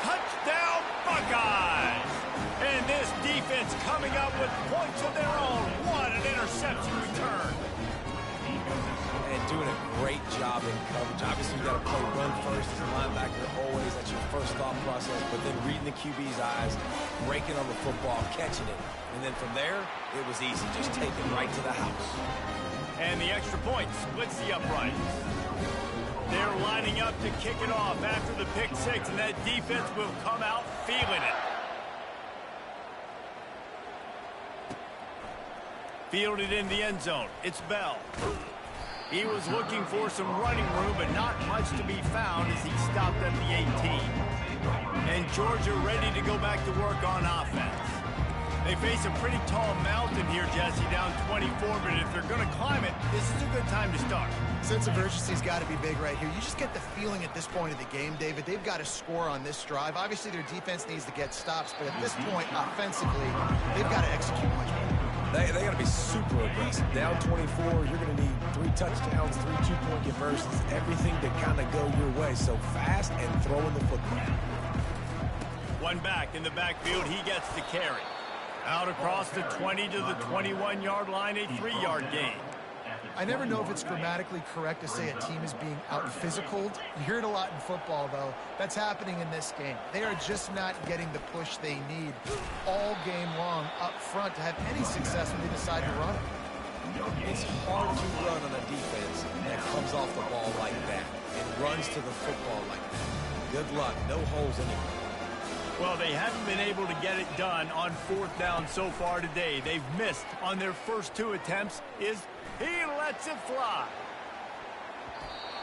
Speaker 1: Touchdown, Buckeyes! And this defense coming up with points of their own. What an interception return.
Speaker 3: And doing a great job in coverage. Obviously, you got to play run first as a linebacker always. That's your first thought process. But then reading the QB's eyes, breaking on the football, catching it. And then from there, it was easy. Just take it right to the house.
Speaker 1: And the extra point splits the uprights. They're lining up to kick it off after the pick six, and that defense will come out feeling it. Fielded in the end zone. It's Bell. He was looking for some running room, but not much to be found as he stopped at the 18. And Georgia ready to go back to work on offense. They face a pretty tall mountain here, Jesse, down 24, but if they're going to climb it, this is a good time to start.
Speaker 4: Sense of urgency's got to be big right here. You just get the feeling at this point of the game, David, they've got to score on this drive. Obviously, their defense needs to get stops, but at this point, offensively, they've got to execute much better.
Speaker 3: They got to be super aggressive. Down 24, you're going to need 3 touchdowns, 3 two-point conversions, everything to kind of go your way. So fast and throwing the football.
Speaker 1: One back in the backfield, he gets the carry. Out across the 20 to the 21-yard line, a 3-yard gain.
Speaker 4: I never know if it's grammatically correct to say a team is being out-physicaled. You hear it a lot in football, though. That's happening in this game. They are just not getting the push they need all game long up front to have any success when they decide to run it.
Speaker 3: It's hard to run on a defense that comes off the ball like that and runs to the football like that. Good luck. No holes anywhere.
Speaker 1: Well, they haven't been able to get it done on 4th down so far today. They've missed on their first 2 attempts. He lets it fly.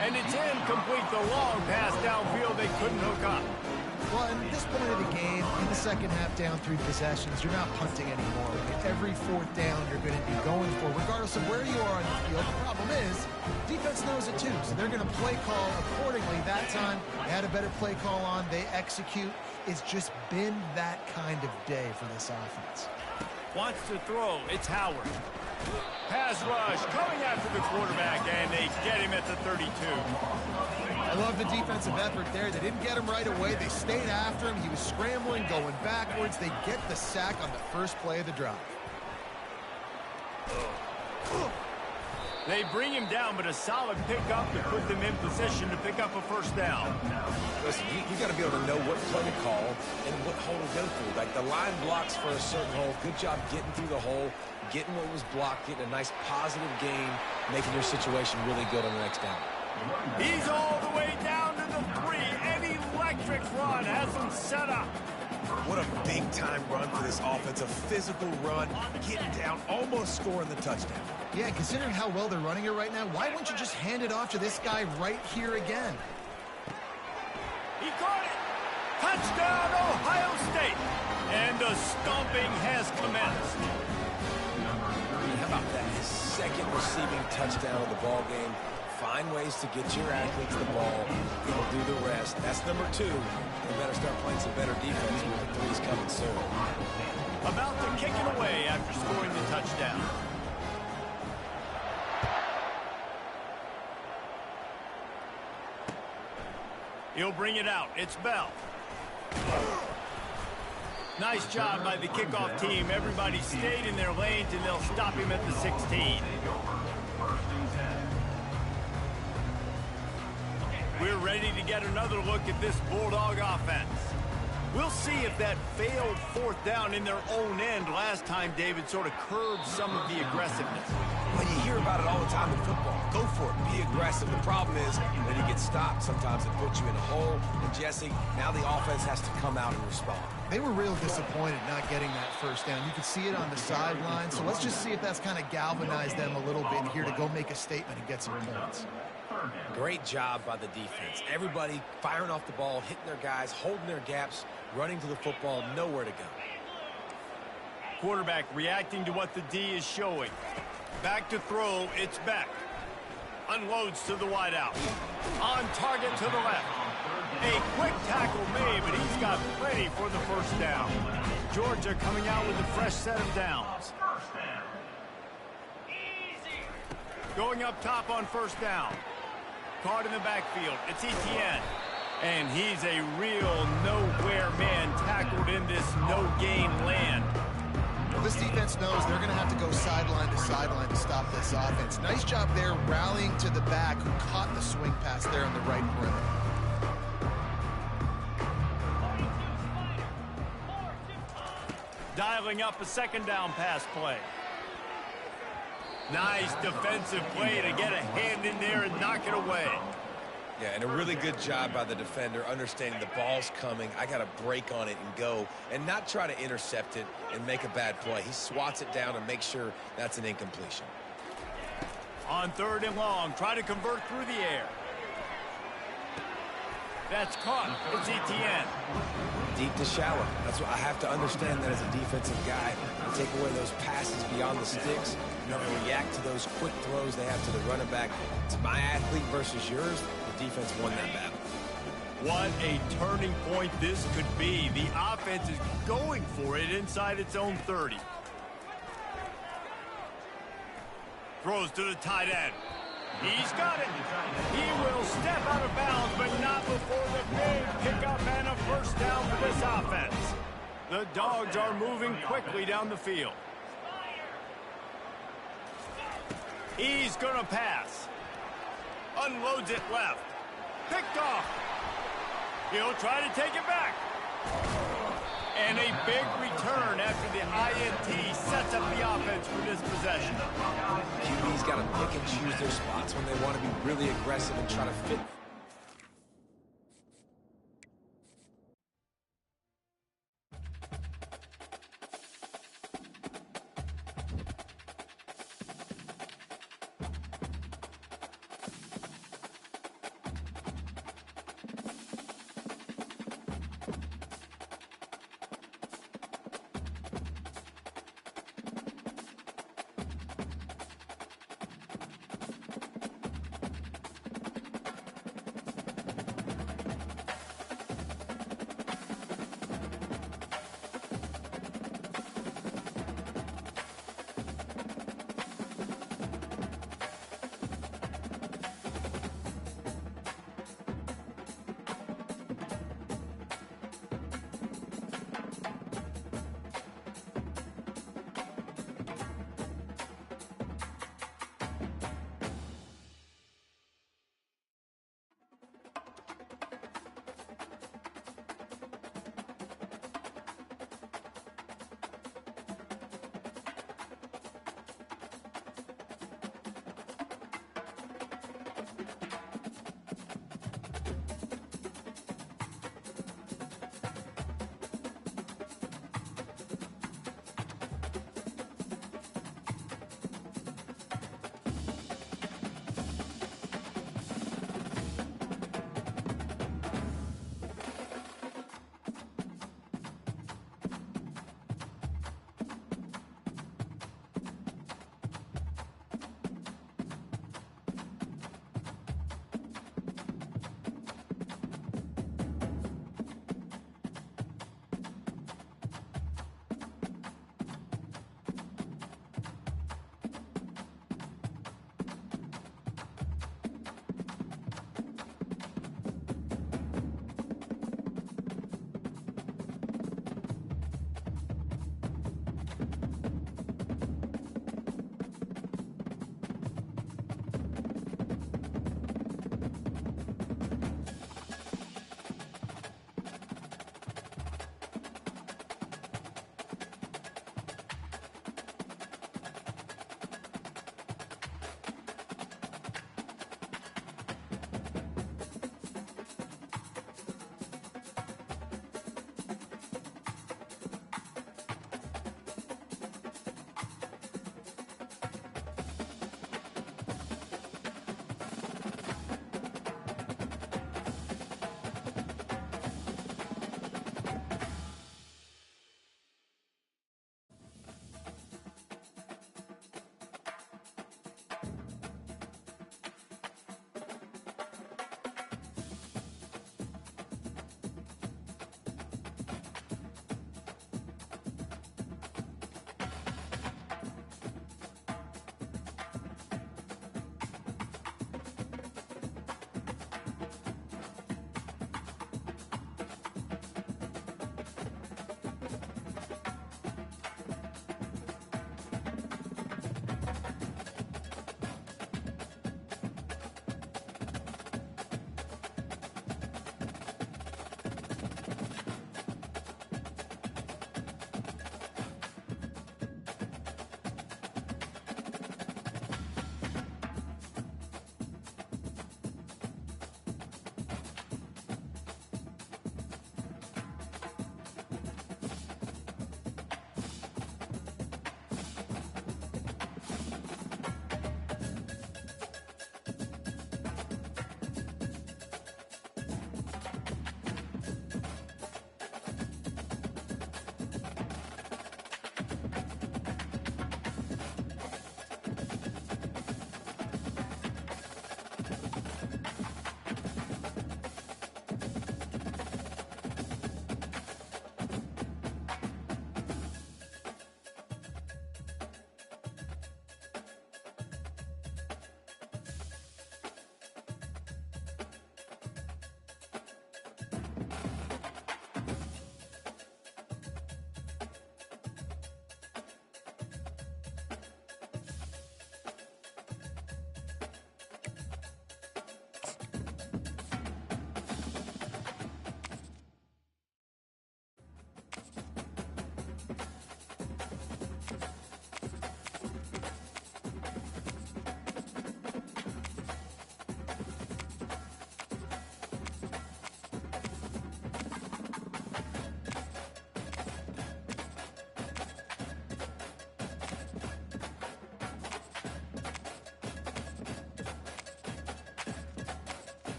Speaker 1: And it's incomplete. The long pass downfield they couldn't hook up.
Speaker 4: Well, at this point of the game, in the second half, down 3 possessions, you're not punting anymore. Every 4th down you're going to be going for, regardless of where you are on the field. The problem is, defense knows it too, so they're going to play call accordingly. That time, they had a better play call on. They execute. It's just been that kind of day for this offense.
Speaker 1: Wants to throw. It's Howard. Pass rush coming after the quarterback, and they get him at the 32.
Speaker 4: I love the defensive effort there. They didn't get him right away. They stayed after him. He was scrambling, going backwards. They get the sack on the first play of the drive.
Speaker 1: They bring him down, but a solid pickup to put them in position to pick up a 1st down.
Speaker 3: Listen, you got to be able to know what play to call and what hole to go through. Like the line blocks for a certain hole. Good job getting through the hole, getting what was blocked, getting a nice positive gain, making your situation really good on the next down.
Speaker 1: He's all the way down to the 3. An electric run has him set up.
Speaker 3: What a big-time run for this offense. A physical run, getting down, almost scoring the touchdown.
Speaker 4: Yeah, considering how well they're running it right now, why wouldn't you just hand it off to this guy right here again?
Speaker 1: He caught it. Touchdown, Ohio State. And the stomping has commenced.
Speaker 3: How about that? His 2nd receiving touchdown of the ball game. Find ways to get your athletes the ball. He'll do the rest. That's number 2. They better start playing some better defense when the 3's coming soon.
Speaker 1: About to kick it away after scoring the touchdown. He'll bring it out. It's Bell. Nice job by the kickoff team. Everybody stayed in their lanes, and they'll stop him at the 16. We're ready to get another look at this Bulldog offense. We'll see if that failed 4th down in their own end last time, David, sort of curbed some of the aggressiveness.
Speaker 3: Well, you hear about it all the time in football. Go for it. Be aggressive. The problem is when you get stopped, sometimes it puts you in a hole. And, Jesse, now the offense has to come out and respond.
Speaker 4: They were real disappointed not getting that 1st down. You could see it on the sideline. So let's just see if that's kind of galvanized them a little bit here to go make a statement and get some points.
Speaker 3: Great job by the defense. Everybody firing off the ball, hitting their guys, holding their gaps, running to the football, nowhere to go.
Speaker 1: Quarterback reacting to what the D is showing. Back to throw, it's Beck. Unloads to the wideout. On target to the left. A quick tackle made, but he's got plenty for the 1st down. Georgia coming out with a fresh set of downs. Going up top on 1st down. Caught in the backfield. It's Etienne. And he's a real nowhere man tackled in this no-gain land.
Speaker 4: Well, this defense knows they're going to have to go sideline to stop this offense. Nice job there rallying to the back who caught the swing pass there on the right perimeter.
Speaker 1: Dialing up a 2nd down pass play. Nice defensive play to get a hand in there and knock it away.
Speaker 3: Yeah, and a really good job by the defender understanding the ball's coming. I got to break on it and go and not try to intercept it and make a bad play. He swats it down and makes sure that's an incompletion.
Speaker 1: On 3rd and long, try to convert through the air. That's caught. It's Etienne.
Speaker 3: Deep to shallow. That's what I have to understand that as a defensive guy. I take away those passes beyond the sticks. You know, react to those quick throws they have to the running back. It's my athlete versus yours. The defense won that battle.
Speaker 1: What a turning point this could be. The offense is going for it inside its own 30. Throws to the tight end. He's got it. He will step out of bounds, but not before the big pickup and a 1st down for this offense. The Dogs are moving quickly down the field. He's going to pass. Unloads it left. Picked off. He'll try to take it back. And a big return after the INT sets up the offense for this possession.
Speaker 3: got to pick and choose their spots when they want to be really aggressive and try to fit.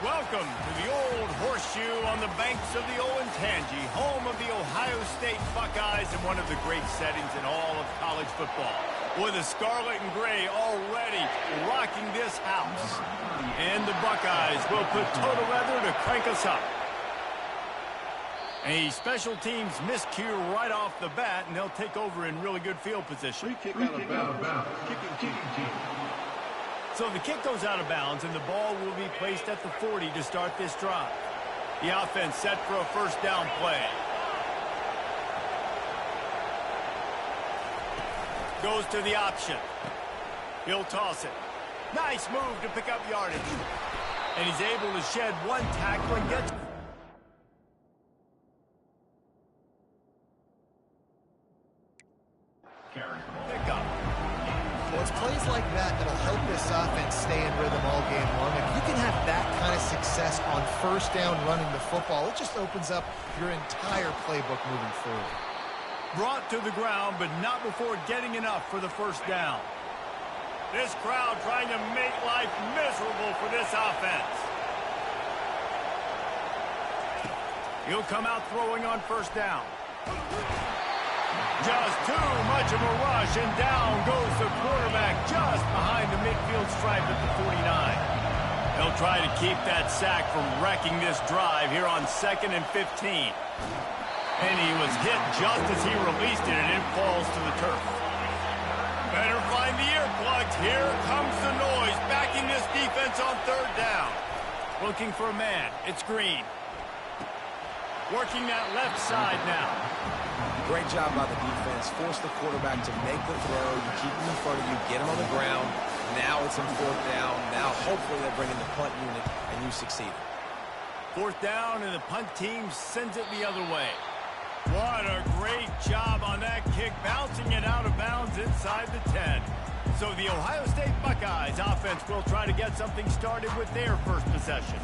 Speaker 1: Welcome to the old horseshoe on the banks of the Olentangy, home of the Ohio State Buckeyes and one of the great settings in all of college football. With the scarlet and gray already rocking this house. And the Buckeyes will put total leather to crank us up. A special teams miscue right off the bat, and they'll take over in really good field position.
Speaker 2: Free kick out of bounds. Kicking team.
Speaker 1: So the kick goes out of bounds, and the ball will be placed at the 40 to start this drive. The offense set for a first down play. Goes to the option. He'll toss it. Nice move to pick up yardage. And he's able to shed one tackle and gets... Pick up.
Speaker 4: Well, it's plays like that that'll help this offense stay in rhythm all game long. If you can have that kind of success on first down running the football, it just opens up your entire playbook moving forward.
Speaker 1: Brought to the ground, but not before getting enough for the first down. This crowd trying to make life miserable for this offense. He'll come out throwing on first down. Just too much of a rush, and down goes the quarterback just behind the midfield stripe at the 49. They'll try to keep that sack from wrecking this drive here on 2nd and 15. And he was hit just as he released it, and it falls to the turf. Better find the earplugs. Here comes the noise, backing this defense on third down. Looking for a man. It's Green. Working that left side now.
Speaker 3: Great job by the defense. Force the quarterback to make the throw. You keep him in front of you, get him on the ground. Now it's in fourth down. Now hopefully they'll bring in the punt unit, and you succeed.
Speaker 1: Fourth down, and the punt team sends it the other way. What a great job on that kick, bouncing it out of bounds inside the 10. So the Ohio State Buckeyes offense will try to get something started with their first possession.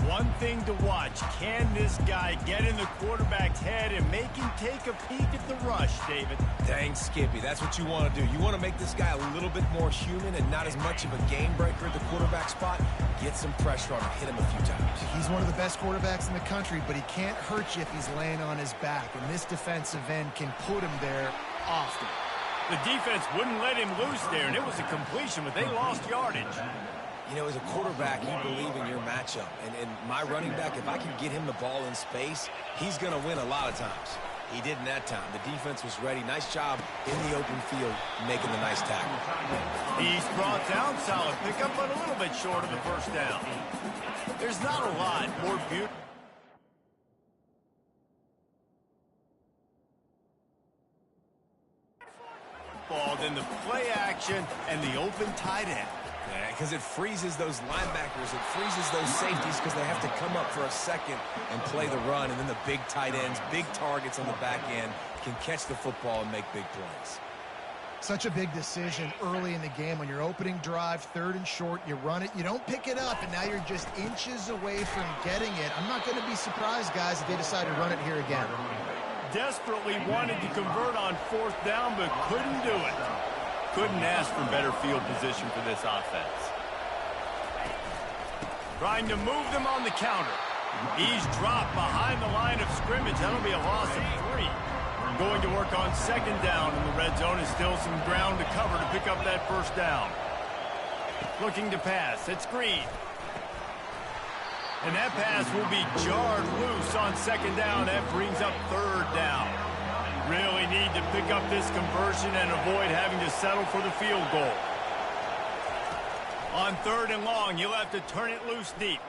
Speaker 1: One thing to watch, can this guy get in the quarterback's head and make him take a peek at the rush, David?
Speaker 3: Dang, Skippy, that's what you want to do. You want to make this guy a little bit more human and not as much of a game breaker at the quarterback spot. Get some pressure on him, hit him a few times.
Speaker 4: He's one of the best quarterbacks in the country, but he can't hurt you if he's laying on his back, and this defensive end can put him there often.
Speaker 1: The defense wouldn't let him loose there, and it was a completion, but they lost yardage.
Speaker 3: You know, as a quarterback, you believe in your matchup. And my running back, if I can get him the ball in space, he's going to win a lot of times. He didn't that time. The defense was ready. Nice job in the open field making the nice tackle.
Speaker 1: He's brought down, solid pickup, but a little bit short of the first down. There's not a lot more beautiful than the play action and the open tight end.
Speaker 3: Yeah, because it freezes those linebackers. It freezes those safeties because they have to come up for a second and play the run. And then the big tight ends, big targets on the back end can catch the football and make big plays.
Speaker 4: Such a big decision early in the game. On your opening drive, 3rd and short, you run it, you don't pick it up, and now you're just inches away from getting it. I'm not going to be surprised, guys, if they decide to run it here again.
Speaker 1: Desperately wanted to convert on 4th down, but couldn't do it. Couldn't ask for better field position for this offense. Trying to move them on the counter. He's dropped behind the line of scrimmage. That'll be a loss of 3. Going to work on 2nd down in the red zone. Is still some ground to cover to pick up that first down. Looking to pass. It's Green. And that pass will be jarred loose on 2nd down. That brings up 3rd down. Really need to pick up this conversion and avoid having to settle for the field goal. On 3rd and long, you'll have to turn it loose deep.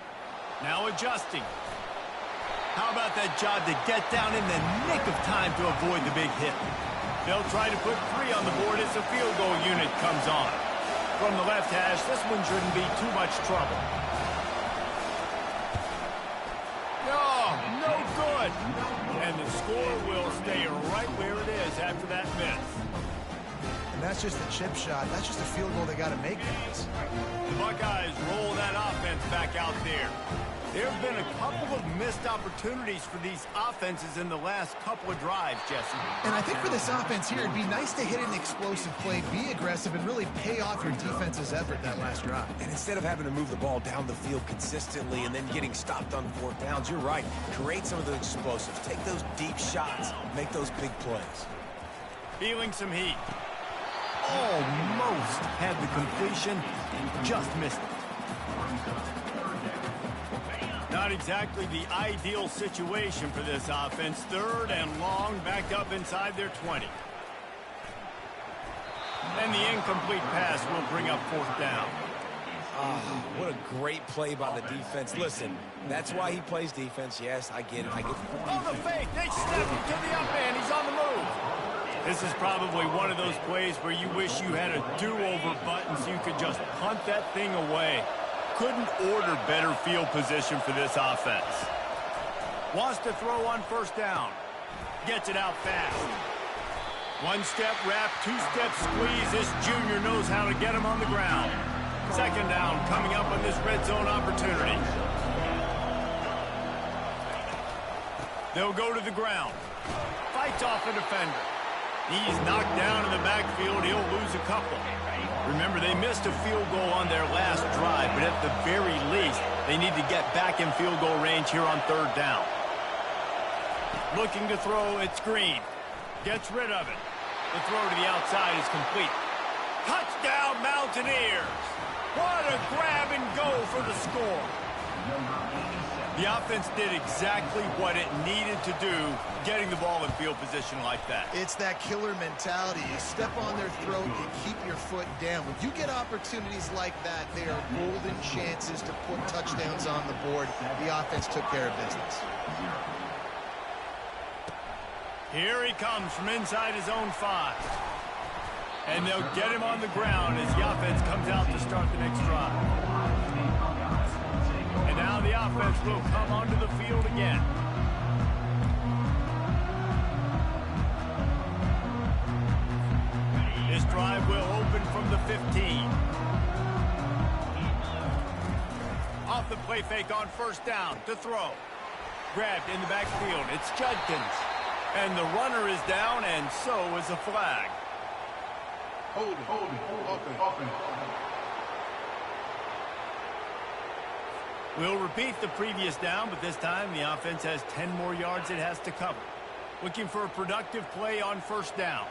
Speaker 1: Now adjusting. How about that job to get down in the nick of time to avoid the big hit? They'll try to put 3 on the board as the field goal unit comes on. From the left hash, this one shouldn't be too much trouble. No good. And the score will stay right where it is after that miss.
Speaker 4: And that's just a chip shot. That's just a field goal they got to make, guys.
Speaker 1: The Buckeyes roll that offense back out there. There have been a couple of missed opportunities for these offenses in the last couple of drives, Jesse.
Speaker 4: And I think for this offense here, it'd be nice to hit an explosive play, be aggressive, and really pay off your defense's effort that last drive.
Speaker 3: And instead of having to move the ball down the field consistently and then getting stopped on fourth downs, you're right. Create some of the explosives. Take those deep shots. Make those big plays.
Speaker 1: Feeling some heat. Almost had the completion and just missed it. Not exactly the ideal situation for this offense. 3rd and long, backed up inside their 20. And the incomplete pass will bring up 4th down.
Speaker 3: What a great play by the defense. Listen, that's why he plays defense. Yes, I get it.
Speaker 1: Oh, the fake. They snap him to the up man. He's on the move. This is probably one of those plays where you wish you had a do-over button so you could just punt that thing away. Couldn't order better field position for this offense. Wants to throw on 1st down. Gets it out fast. 1-step wrap, 2-step squeeze. This junior knows how to get him on the ground. 2nd down coming up on this red zone opportunity. They'll go to the ground. Fights off a defender. He's knocked down in the backfield. He'll lose a couple. Remember, they missed a field goal on their last drive, but at the very least, they need to get back in field goal range here on 3rd down. Looking to throw, it's Green. Gets rid of it. The throw to the outside is complete. Touchdown, Mountaineers! What a grab and go for the score. The offense did exactly what it needed to do, getting the ball in field position like that.
Speaker 4: It's that killer mentality. You step on their throat, you keep your foot down. When you get opportunities like that, they are golden chances to put touchdowns on the board. The offense took care of business.
Speaker 1: Here he comes from inside his own 5. And they'll get him on the ground as the offense comes out to start the next drive. And now the offense will come onto the field again. This drive will open from the 15. Off the play fake on 1st down to throw. Grabbed in the backfield. It's Judkins. And the runner is down, and so is a flag.
Speaker 2: Hold it, open.
Speaker 1: We'll repeat the previous down, but this time the offense has 10 more yards it has to cover. Looking for a productive play on 1st down.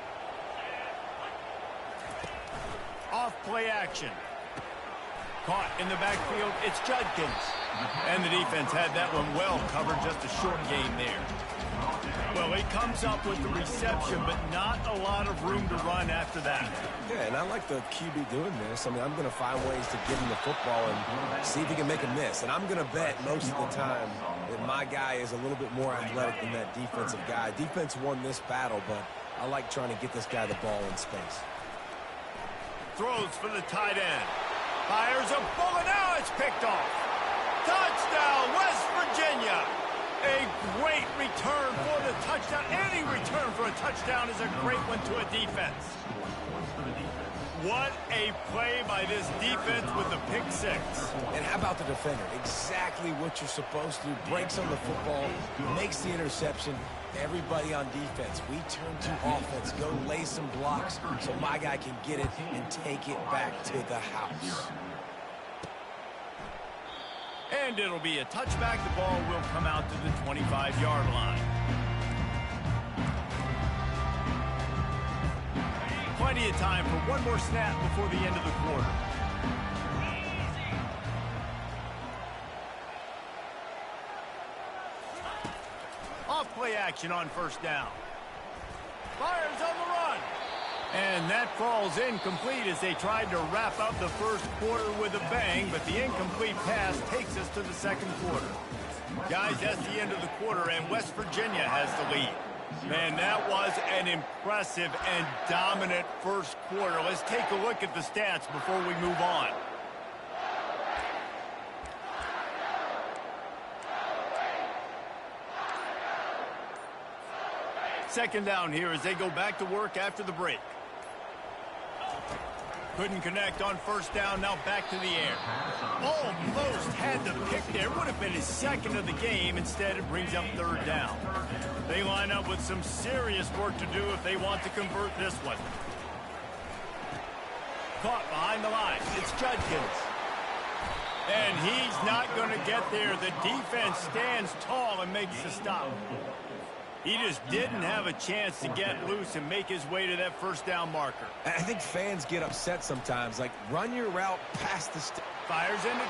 Speaker 1: Off play action. Caught in the backfield, it's Judkins. And the defense had that one well covered, just a short gain there. Well, he comes up with the reception, but not a lot of room to run after that.
Speaker 3: Yeah, and I like the QB doing this. I mean, I'm going to find ways to give him the football and see if he can make a miss. And I'm going to bet most of the time that my guy is a little bit more athletic than that defensive guy. Defense won this battle, but I like trying to get this guy the ball in space.
Speaker 1: Throws for the tight end. Fires a bullet. Now it's picked off. Touchdown, West Virginia. A great return for the touchdown. Any return for a touchdown is a great one to a defense. What a play by this defense with the pick 6.
Speaker 3: And how about the defender? Exactly what you're supposed to do. Breaks on the football, makes the interception. Everybody on defense, we turn to offense. Go lay some blocks so my guy can get it and take it back to the house.
Speaker 1: And it'll be a touchback. The ball will come out to the 25-yard line. Plenty of time for one more snap before the end of the quarter. Off play action on 1st down. Fires on the run. And that falls incomplete as they tried to wrap up the 1st quarter with a bang, but the incomplete pass takes us to the 2nd quarter. Guys, that's the end of the quarter, and West Virginia has the lead. Man, that was an impressive and dominant 1st quarter. Let's take a look at the stats before we move on. Second down here as they go back to work after the break. Couldn't connect on first down. Now back to the air. Almost had the pick there. Would have been his second of the game. Instead, it brings up third down. They line up with some serious work to do if they want to convert this one. Caught behind the line. It's Judkins. And he's not going to get there. The defense stands tall and makes the stop. He just didn't have a chance to get loose and make his way to that first down marker.
Speaker 3: I think fans get upset sometimes. Like, run your route past the...
Speaker 1: Fires into...